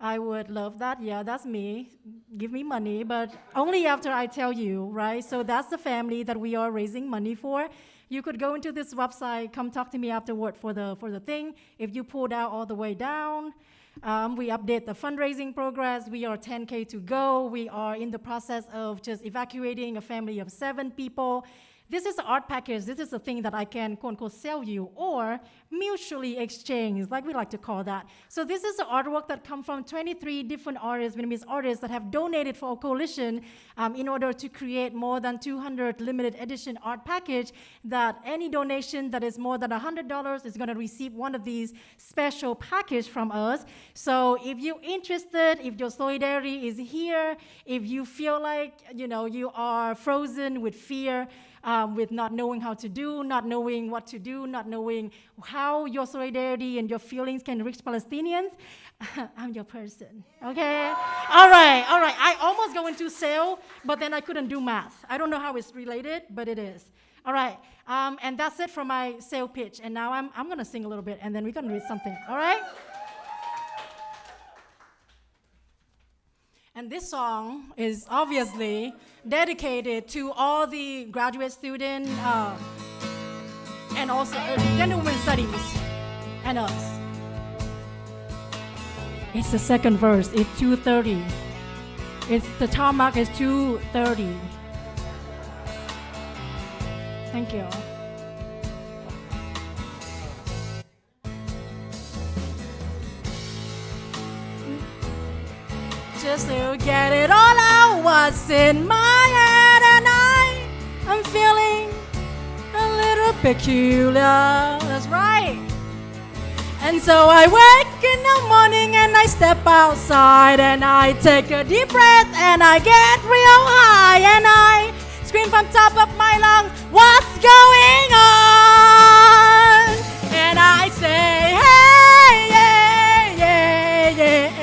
I would love that. Yeah, that's me. Give me money, but only after I tell you, right? So that's the family that we are raising money for. You could go into this website, come talk to me afterward for the thing. If you pull down all the way down, we update the fundraising progress. We are 10K to go. We are in the process of just evacuating a family of 7 people. This is an art package. This is a thing that I can, quote unquote, sell you or mutually exchange, like we like to call that. So this is the artwork that comes from 23 different artists, Vietnamese artists, that have donated for a coalition in order to create more than 200 limited edition art package that any donation that is more than $100 is gonna receive one of these special package from us. So if you're interested, if your solidarity is here, if you feel like, you are frozen with fear, with not knowing how to do, not knowing what to do, not knowing how your solidarity and your feelings can reach Palestinians, I'm your person, okay? All right. I almost go into sale, but then I couldn't do math. I don't know how it's related, but it is. All right, and that's it for my sale pitch. And now I'm gonna sing a little bit, and then we're gonna read something, all right? And this song is obviously dedicated to all the graduate students and also gender women studies and us. It's the second verse. It's 2:30. The time mark is 2:30. Thank you. Just to get it all out, what's in my head, and I'm feeling a little peculiar. That's right. And so I wake in the morning and I step outside and I take a deep breath and I get real high and I scream from top of my lungs, what's going on? And I say, hey, yeah, yeah, yeah.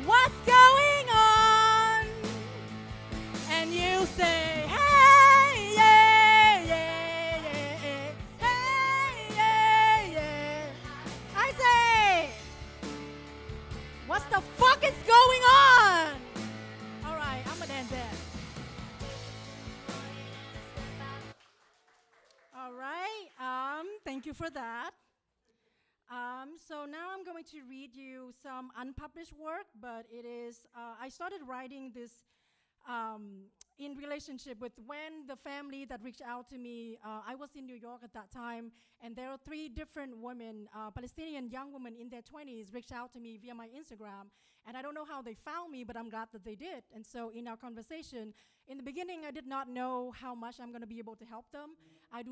What's going on? And you say, hey, yeah, yeah, yeah, hey, yeah, yeah. I say, what the fuck is going on? All right, I'm gonna end there. All right, thank you for that. So now I'm going to read you some unpublished work, but it is, I started writing this in relationship with when the family that reached out to me, I was in New York at that time, and there are 3 different women, Palestinian young women in their 20s, reached out to me via my Instagram, and I don't know how they found me, but I'm glad that they did. And so in our conversation, in the beginning, I did not know how much I'm gonna be able to help them. I've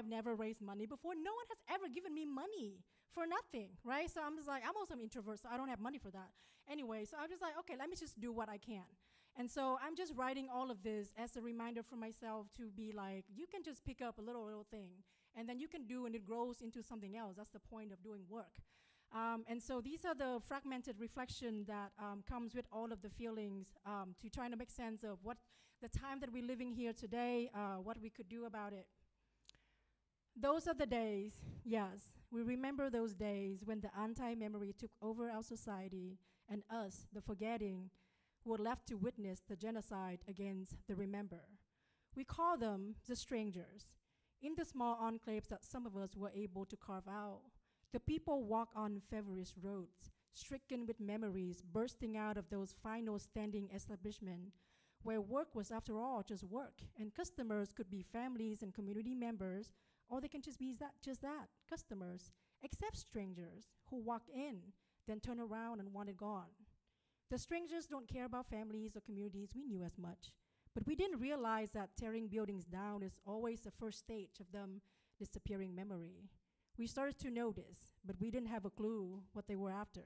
never raised money before. No one has ever given me money for nothing, right? So I'm just like, I'm also an introvert, so I don't have money for that. Anyway, so I'm just like, okay, let me just do what I can. And so I'm just writing all of this as a reminder for myself to be like, you can just pick up a little thing, and then you can do, and it grows into something else. That's the point of doing work. And so these are the fragmented reflection that comes with all of the feelings to trying to make sense of what the time that we're living here today, what we could do about it. Those are the days, yes, we remember those days when the anti-memory took over our society and us, the forgetting, were left to witness the genocide against the remember. We call them the strangers. In the small enclaves that some of us were able to carve out, the people walk on feverish roads, stricken with memories bursting out of those final standing establishments where work was, after all, just work, and customers could be families and community members, or they can just be just that, customers, except strangers who walk in, then turn around and want it gone. The strangers don't care about families or communities we knew as much, but we didn't realize that tearing buildings down is always the first stage of them disappearing memory. We started to notice, but we didn't have a clue what they were after.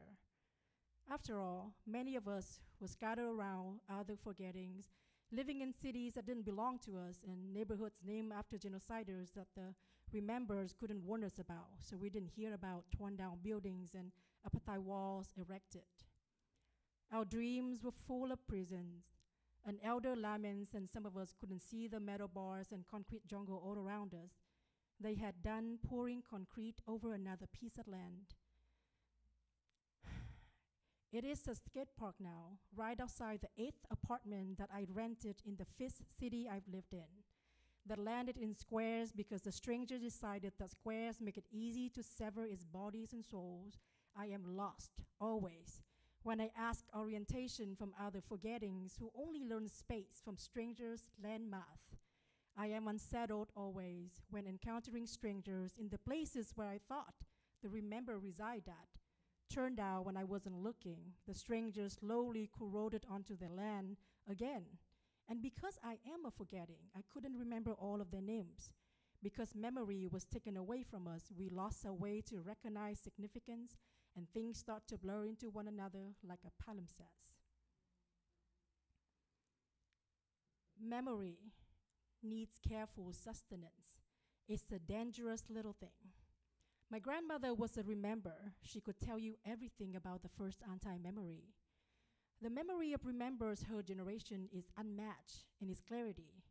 After all, many of us were scattered around other forgettings, living in cities that didn't belong to us and neighborhoods named after genociders that the remembers couldn't warn us about, so we didn't hear about torn down buildings and apartheid walls erected. Our dreams were full of prisons, and elder laments, and some of us couldn't see the metal bars and concrete jungle all around us. They had done pouring concrete over another piece of land. It is a skate park now, right outside the 8th apartment that I rented in the 5th city I've lived in. That landed in squares because the stranger decided that squares make it easy to sever its bodies and souls. I am lost, always. When I ask orientation from other forgettings who only learn space from strangers' land math. I am unsettled always when encountering strangers in the places where I thought the remember reside at. Turned out when I wasn't looking, the strangers slowly corroded onto the land again. And because I am a forgetting, I couldn't remember all of their names. Because memory was taken away from us, we lost our way to recognize significance, and things start to blur into one another like a palimpsest. Memory needs careful sustenance. It's a dangerous little thing. My grandmother was a remember. She could tell you everything about the first anti-memory. The memory of remembers her generation is unmatched in its clarity,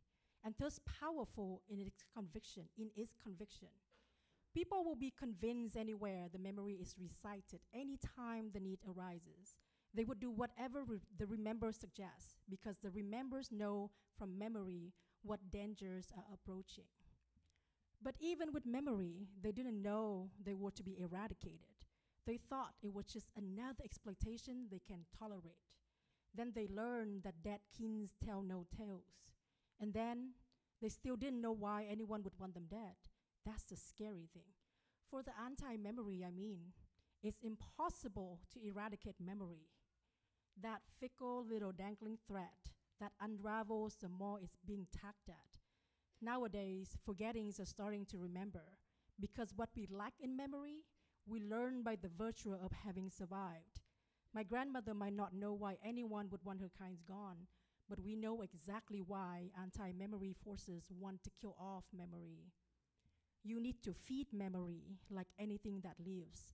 and thus powerful in its conviction. People will be convinced anywhere the memory is recited, anytime the need arises. They would do whatever the remember suggests, because the remembers know from memory what dangers are approaching. But even with memory, they didn't know they were to be eradicated. They thought it was just another exploitation they can tolerate. Then they learned that dead kings tell no tales. And then they still didn't know why anyone would want them dead. That's the scary thing. For the anti-memory, I mean, it's impossible to eradicate memory. That fickle little dangling thread that unravels the more it's being tacked at. Nowadays, forgettings are starting to remember, because what we lack in memory, we learn by the virtue of having survived. My grandmother might not know why anyone would want her kinds gone, but we know exactly why anti-memory forces want to kill off memory. You need to feed memory like anything that lives.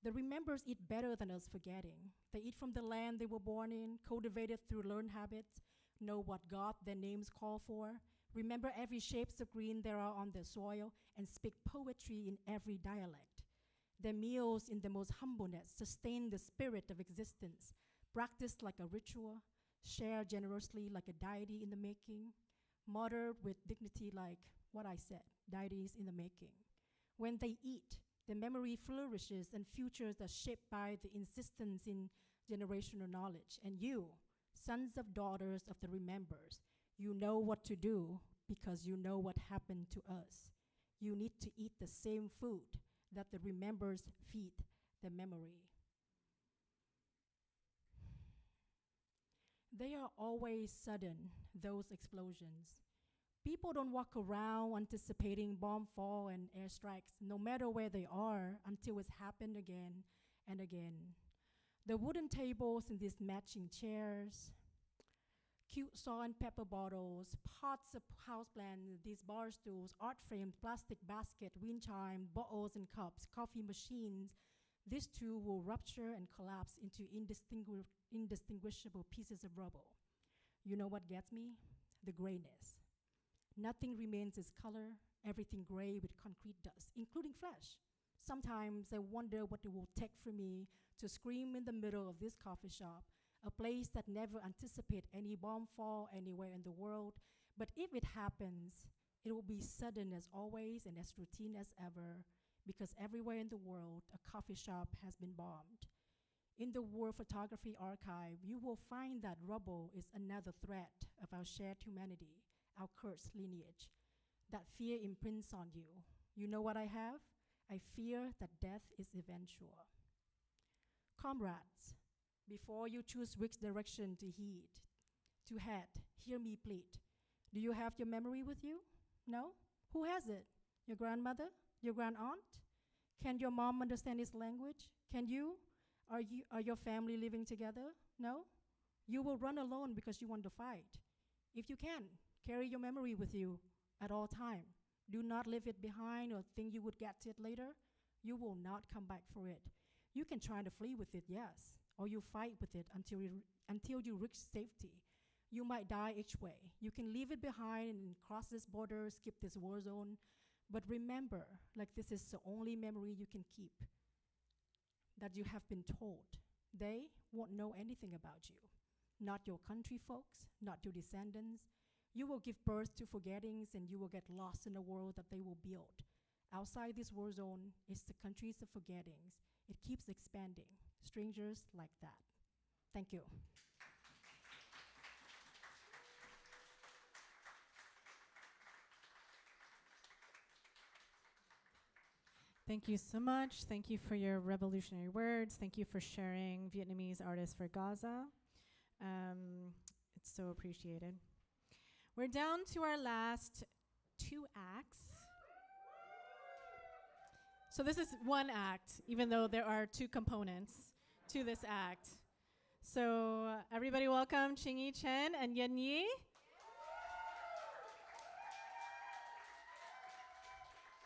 The remembers eat better than us forgetting. They eat from the land they were born in, cultivated through learned habits, know what God their names call for, remember every shapes of green there are on their soil, and speak poetry in every dialect. Their meals in the most humbleness sustain the spirit of existence, practiced like a ritual, shared generously like a deity in the making, muttered with dignity like what I said, deities in the making. When they eat, the memory flourishes and futures are shaped by the insistence in generational knowledge. And you, sons of daughters of the remembers, you know what to do because you know what happened to us. You need to eat the same food that the remembers feed the memory. They are always sudden, those explosions. People don't walk around anticipating bomb fall and airstrikes, no matter where they are, until it's happened again and again. The wooden tables and these matching chairs, cute salt and pepper bottles, pots of houseplants, these bar stools, art frames, plastic basket, wind chime, bottles and cups, coffee machines, these two will rupture and collapse into indistinguishable pieces of rubble. You know what gets me? The grayness. Nothing remains its color, everything gray with concrete dust, including flesh. Sometimes I wonder what it will take for me to scream in the middle of this coffee shop, a place that never anticipates any bomb fall anywhere in the world. But if it happens, it will be sudden as always and as routine as ever, because everywhere in the world, a coffee shop has been bombed. In the World Photography Archive, you will find that rubble is another thread of our shared humanity, our cursed lineage. That fear imprints on you. You know what I have? I fear that death is eventual. Comrades, before you choose which direction to head, hear me plead. Do you have your memory with you? No? Who has it? Your grandmother? Your grandaunt? Can your mom understand his language? Can you? Are your family living together? No? You will run alone because you want to fight. If you can, carry your memory with you at all time. Do not leave it behind or think you would get to it later. You will not come back for it. You can try to flee with it, yes, or you fight with it until you reach safety. You might die each way. You can leave it behind and cross this border, skip this war zone. But remember, like this is the only memory you can keep, that you have been told. They won't know anything about you. Not your country folks, not your descendants. You will give birth to forgettings and you will get lost in a world that they will build. Outside this war zone is the countries of forgettings. It keeps expanding. Strangers like that. Thank you. Thank you so much. Thank you for your revolutionary words. Thank you for sharing Vietnamese Artists for Gaza. It's so appreciated. We're down to our last 2 acts. So this is one act, even though there are 2 components to this act. So everybody welcome Ching-In, Chen, and Yanyi.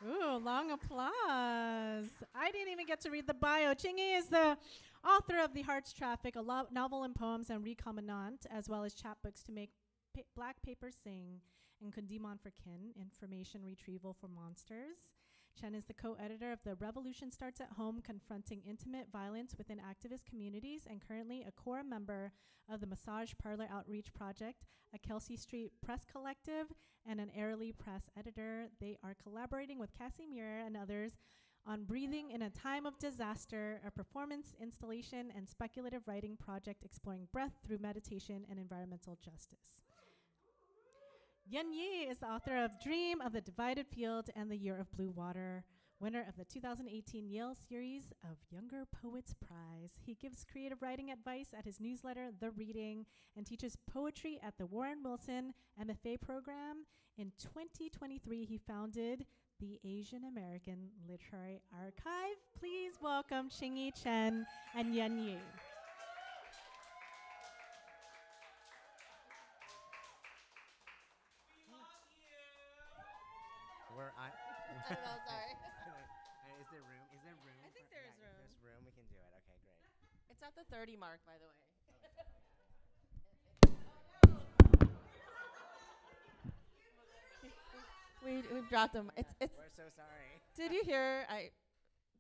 Ooh, long applause. I didn't even get to read the bio. Ching-In is the author of The Heart's Traffic, a novel and poems and recombinant, as well as chapbooks to make Black Paper Sing and Kundiman for Kin, information retrieval for monsters. Chen is the co-editor of The Revolution Starts at Home, Confronting Intimate Violence Within Activist Communities, and currently a core member of the Massage Parlor Outreach Project, a Kelsey Street Press Collective, and an Airly Press editor. They are collaborating with Cassie Muir and others on Breathing in a Time of Disaster, a performance, installation, and speculative writing project exploring breath through meditation and environmental justice. Yanyi is the author of Dream of the Divided Field and the Year of Blue Water, winner of the 2018 Yale Series of Younger Poets Prize. He gives creative writing advice at his newsletter, The Reading, and teaches poetry at the Warren Wilson MFA program. In 2023, he founded the Asian American Literary Archive. Please welcome Ching-In, Chen, and Yanyi. We're on. I don't know, sorry. Is there room? Is there room? I think there is room. If there's room, we can do it. Okay, great. It's at the 30 mark, by the way. We've dropped them. It's. We're so sorry. Did you hear?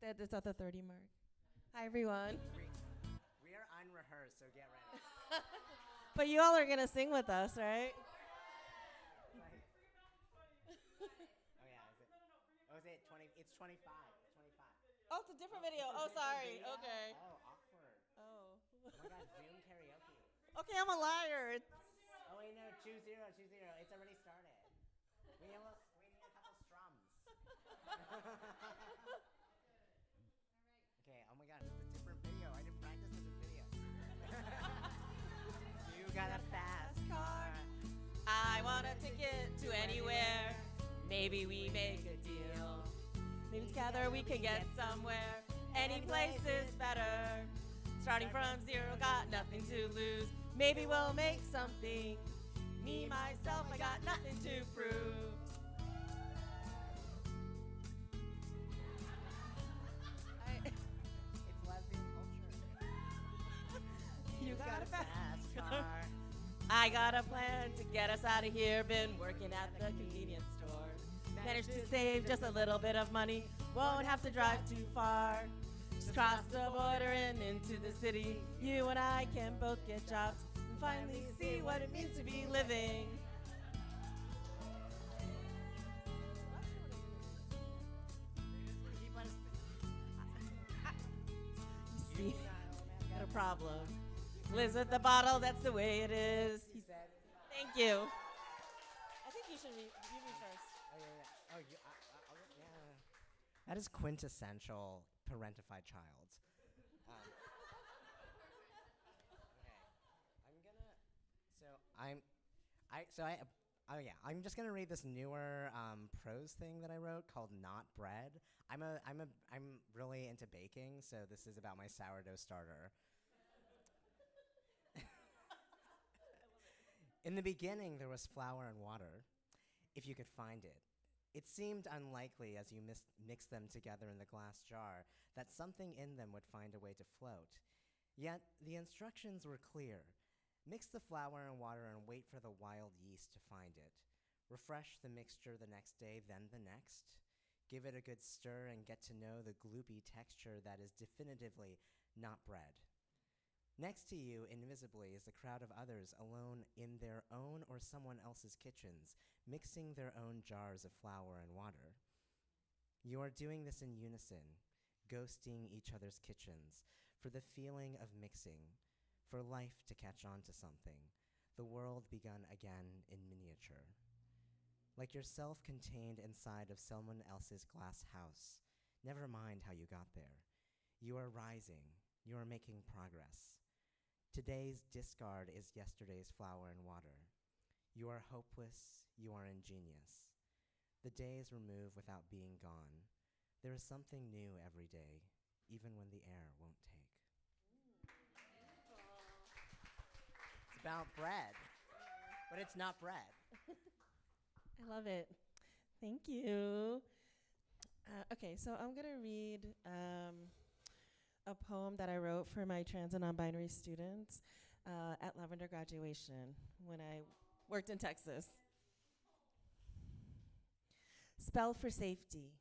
That it's at the 30 mark. Hi everyone. We are unrehearsed, so get ready. But you all are gonna sing with us, right? Oh, is it 20? It's 25. 25. Oh, it's a different video. Oh, sorry. Okay. Oh, awkward. Oh. Oh my God, Zoom karaoke. Okay, I'm a liar. Oh wait, no, 2-0. It's already started. We need a couple strums. Okay. Oh my God, it's a different video. I didn't practice with this video. You got a fast car. I want a ticket to anywhere. maybe we make a deal. Maybe together we can get somewhere. Any place is better. Starting from zero, got nothing to lose. Maybe we'll make something. Me, myself, I got nothing to prove. It's lesbian culture. You got a fast car. I got a plan to get us out of here. Been working at the convenience store. Managed to save just a little bit of money. Won't have to drive too far. Just cross the border and into the city. You and I can both get jobs and finally see what it means to be living. You see, got a problem. Lives with the bottle, that's the way it is. Thank you. I think you should read first. Oh, yeah. Oh, yeah. That is quintessential parentified child. Okay. I'm just gonna read this newer prose thing that I wrote called "Not Bread." I'm really into baking, so this is about my sourdough starter. In the beginning, there was flour and water, if you could find it. It seemed unlikely as you mixed them together in the glass jar that something in them would find a way to float. Yet, the instructions were clear. Mix the flour and water and wait for the wild yeast to find it. Refresh the mixture the next day, then the next. Give it a good stir and get to know the gloopy texture that is definitively not bread. Next to you, invisibly, is a crowd of others alone in their own or someone else's kitchens, mixing their own jars of flour and water. You are doing this in unison, ghosting each other's kitchens, for the feeling of mixing, for life to catch on to something, the world begun again in miniature. Like yourself contained inside of someone else's glass house, never mind how you got there. You are rising, you are making progress. Today's discard is yesterday's flour and water. You are hopeless, you are ingenious. The days remove without being gone. There is something new every day, even when the air won't take. It's about bread, but it's not bread. I love it. Thank you. Okay, so I'm going to read a poem that I wrote for my trans and non-binary students at Lavender graduation when I worked in Texas. Spell for safety.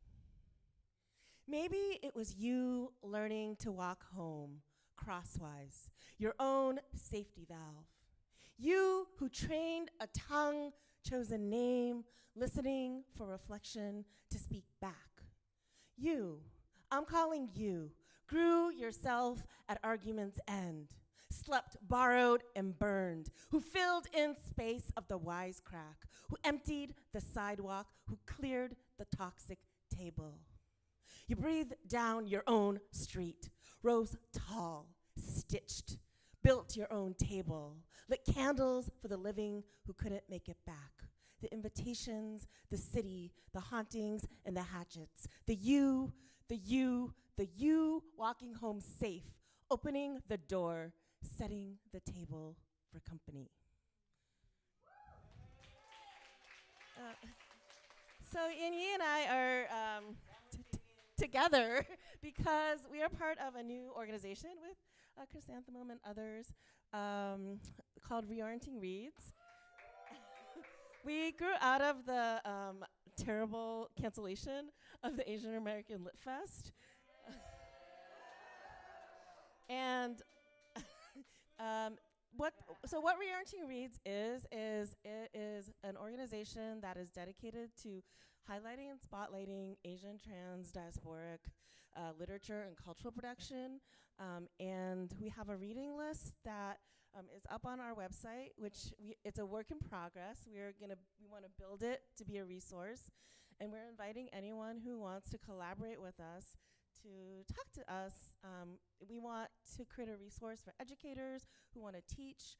Maybe it was you learning to walk home crosswise, your own safety valve. You who trained a tongue, chose a name, listening for reflection to speak back. You, I'm calling you, grew yourself at argument's end, slept, borrowed, and burned, who filled in space of the wisecrack, who emptied the sidewalk, who cleared the toxic table. You breathed down your own street, rose tall, stitched, built your own table, lit candles for the living who couldn't make it back. The invitations, the city, the hauntings, and the hatchets. The you walking home safe, opening the door, setting the table for company. So Yanyi and I are together because we are part of a new organization with Chrysanthemum and others called Reorienting Reads. We grew out of the terrible cancellation of the Asian American Lit Fest. And what Reorienting Reads is it is an organization that is dedicated to highlighting and spotlighting Asian trans diasporic literature and cultural production. And we have a reading list that is up on our website, which it's a work in progress. We want to build it to be a resource. And we're inviting anyone who wants to collaborate with us to talk to us. We want to create a resource for educators who want to teach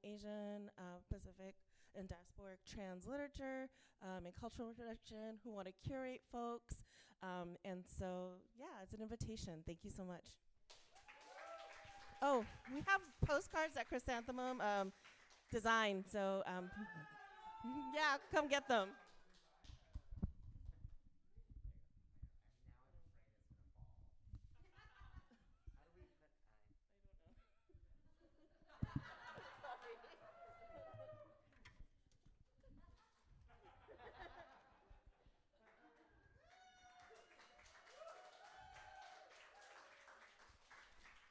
Asian, Pacific, in diasporic trans literature and cultural production who want to curate folks. And so, yeah, it's an invitation. Thank you so much. Oh, we have postcards at Chrysanthemum design, so yeah, come get them.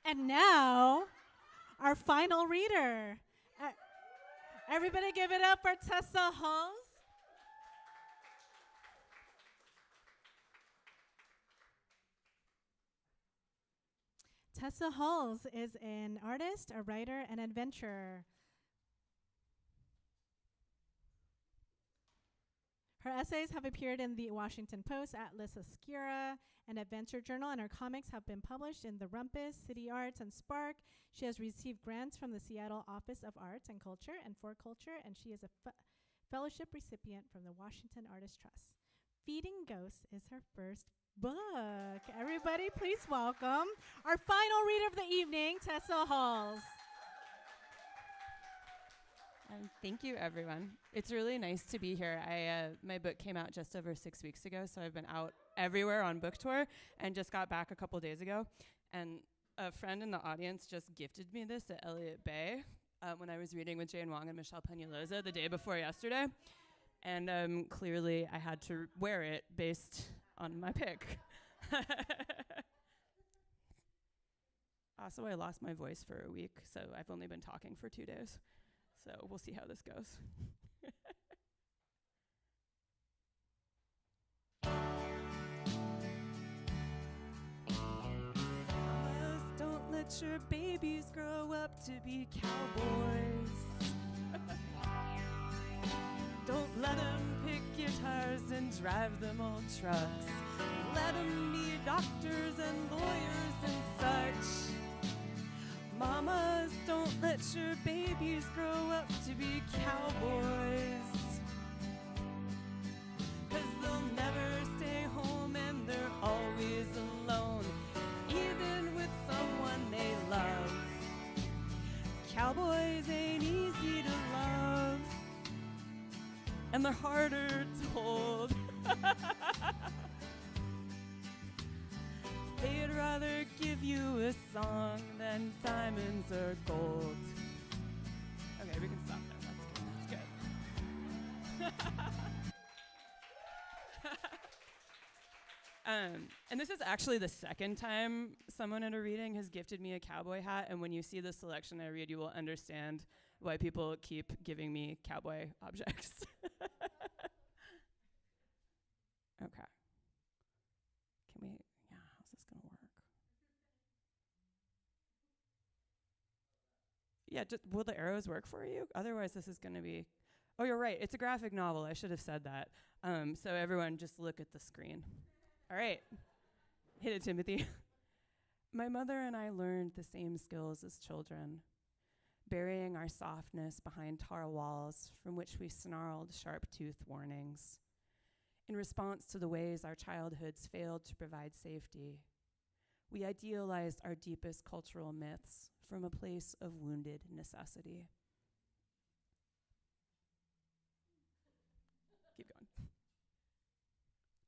And now, our final reader. Everybody give it up for Tessa Halls. Tessa Halls is an artist, a writer, and adventurer. Her essays have appeared in the Washington Post, Atlas Obscura, and Adventure Journal, and her comics have been published in The Rumpus, City Arts, and Spark. She has received grants from the Seattle Office of Arts and Culture and For Culture, and she is a fellowship recipient from the Washington Artists Trust. Feeding Ghosts is her first book. Everybody, please welcome our final reader of the evening, Tessa Halls. Thank you, everyone. It's really nice to be here. My book came out just over 6 weeks ago, so I've been out everywhere on book tour and just got back a couple days ago. And a friend in the audience just gifted me this at Elliott Bay when I was reading with Jane Wong and Michelle Peñalosa the day before yesterday. And clearly I had to wear it based on my pick. Also, I lost my voice for a week, so I've only been talking for 2 days. So we'll see how this goes. Mamas, don't let your babies grow up to be cowboys. Don't let them pick guitars and drive them on trucks. Let them be doctors and lawyers and such. Mamas, don't let your babies grow up to be cowboys. 'Cause they'll never stay home and they're always alone, even with someone they love. Cowboys ain't easy to love, and they're harder to hold. They'd rather give you a song than diamonds or gold. Okay, we can stop there. That's good. And this is actually the second time someone at a reading has gifted me a cowboy hat, and when you see the selection I read, you will understand why people keep giving me cowboy objects. Okay. Can we... How's this gonna work? Yeah, will the arrows work for you? Otherwise, this is gonna be... Oh, you're right, it's a graphic novel. I should have said that. So everyone just look at the screen. All right, hit it, Timothy. My mother and I learned the same skills as children, burying our softness behind tar walls from which we snarled sharp-toothed warnings. In response to the ways our childhoods failed to provide safety, we idealized our deepest cultural myths from a place of wounded necessity. Keep going.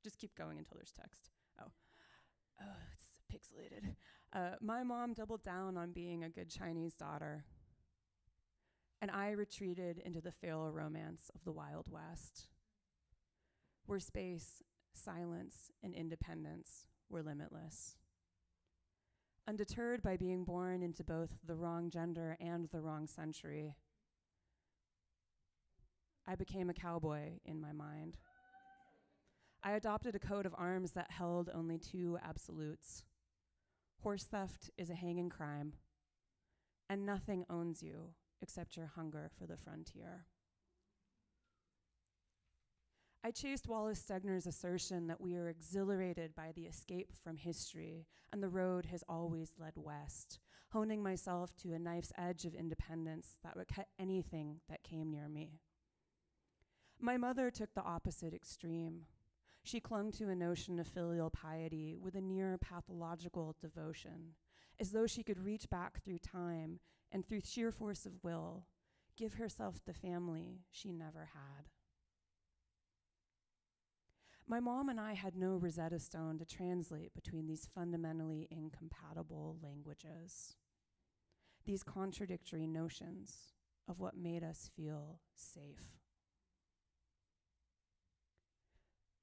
Just keep going until there's text. Oh, it's pixelated. My mom doubled down on being a good Chinese daughter, and I retreated into the feral romance of the Wild West, where space, silence, and independence were limitless. Undeterred by being born into both the wrong gender and the wrong century, I became a cowboy in my mind. I adopted a coat of arms that held only two absolutes. Horse theft is a hanging crime, and nothing owns you except your hunger for the frontier. I chased Wallace Stegner's assertion that we are exhilarated by the escape from history, and the road has always led west, honing myself to a knife's edge of independence that would cut anything that came near me. My mother took the opposite extreme. She clung to a notion of filial piety with a near pathological devotion, as though she could reach back through time and through sheer force of will, give herself the family she never had. My mom and I had no Rosetta Stone to translate between these fundamentally incompatible languages, these contradictory notions of what made us feel safe.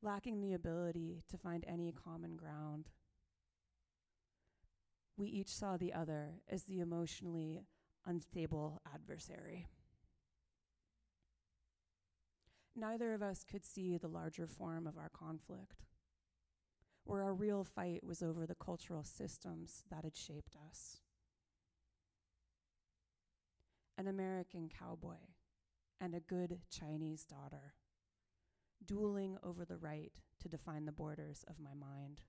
Lacking the ability to find any common ground, we each saw the other as the emotionally unstable adversary. Neither of us could see the larger form of our conflict, where our real fight was over the cultural systems that had shaped us. An American cowboy and a good Chinese daughter, dueling over the right to define the borders of my mind.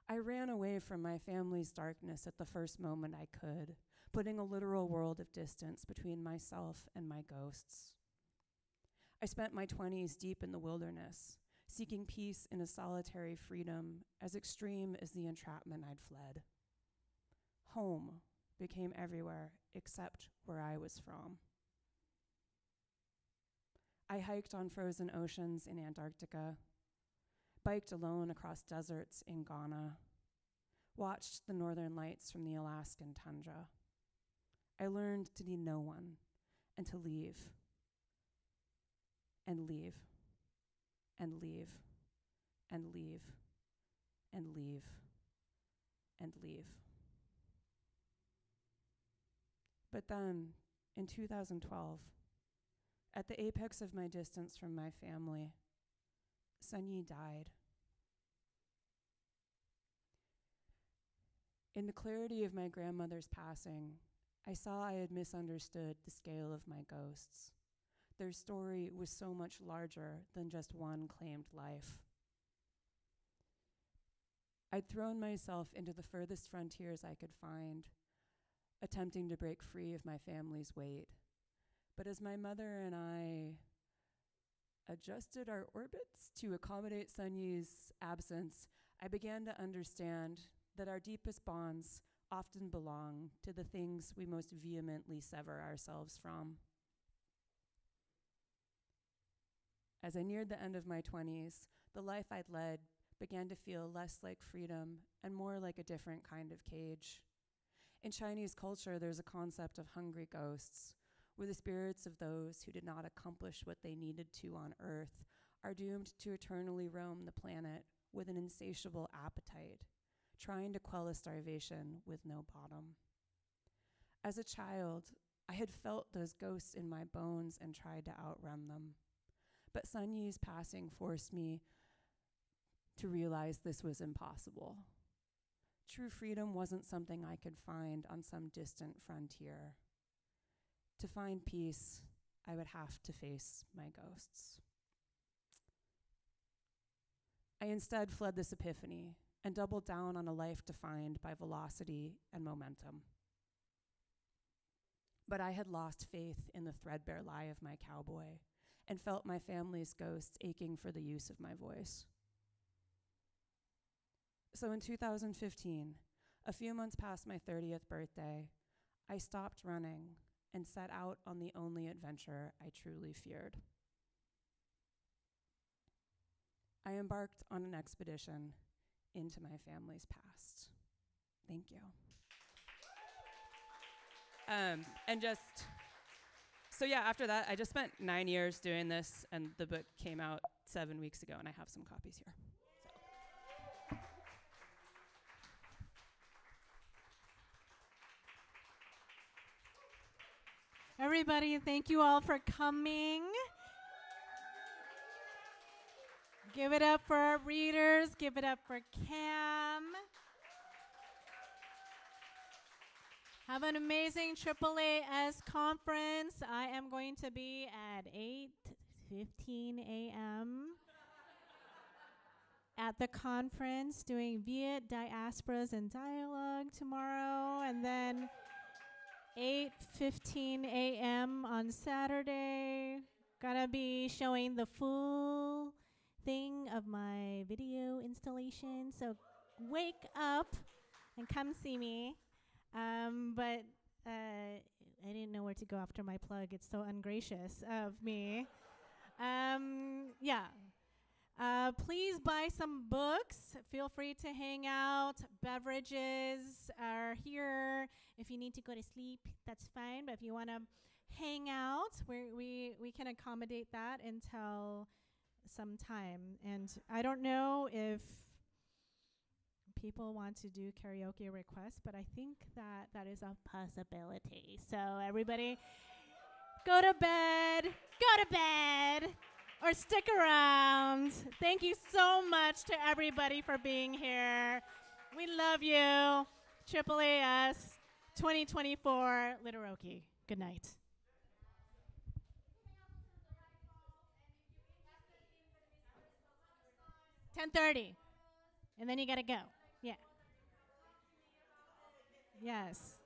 I ran away from my family's darkness at the first moment I could, putting a literal world of distance between myself and my ghosts. I spent my 20s deep in the wilderness, seeking peace in a solitary freedom as extreme as the entrapment I'd fled. Home became everywhere except where I was from. I hiked on frozen oceans in Antarctica, biked alone across deserts in Ghana, watched the northern lights from the Alaskan tundra. I learned to be no one and to leave, and leave, and leave, and leave, and leave, and leave. But then, in 2012, at the apex of my distance from my family, Yanyi died. In the clarity of my grandmother's passing, I saw I had misunderstood the scale of my ghosts. Their story was so much larger than just one claimed life. I'd thrown myself into the furthest frontiers I could find, attempting to break free of my family's weight. But as my mother and I adjusted our orbits to accommodate Yanyi's absence, I began to understand that our deepest bonds often belong to the things we most vehemently sever ourselves from. As I neared the end of my 20s, the life I'd led began to feel less like freedom and more like a different kind of cage. In Chinese culture, there's a concept of hungry ghosts, where the spirits of those who did not accomplish what they needed to on Earth are doomed to eternally roam the planet with an insatiable appetite, trying to quell a starvation with no bottom. As a child, I had felt those ghosts in my bones and tried to outrun them. But Yanyi's passing forced me to realize this was impossible. True freedom wasn't something I could find on some distant frontier. To find peace, I would have to face my ghosts. I instead fled this epiphany and doubled down on a life defined by velocity and momentum. But I had lost faith in the threadbare lie of my cowboy and felt my family's ghosts aching for the use of my voice. So in 2015, a few months past my 30th birthday, I stopped running and set out on the only adventure I truly feared. I embarked on an expedition into my family's past. Thank you. After that, I just spent 9 years doing this, and the book came out 7 weeks ago, and I have some copies here. Everybody, thank you all for coming. Give it up for our readers. Give it up for Cam. Have an amazing AAAS conference. I am going to be at 8:15 a.m. at the conference doing Viet Diasporas and Dialogue tomorrow, and then 8:15 a.m. on Saturday Gonna be showing the full thing of my video installation. So wake up and come see me. But I didn't know where to go after my plug. It's so ungracious of me. Yeah. Please buy some books. Feel free to hang out. Beverages are here. If you need to go to sleep, that's fine. But if you want to hang out, we can accommodate that until some time. And I don't know if people want to do karaoke requests, but I think that is a possibility. So everybody, go to bed, or stick around. Thank you so much to everybody for being here. We love you. AAAS 2024 Literaoke. Good night. $10:30, and then you gotta go. Yeah. Yes.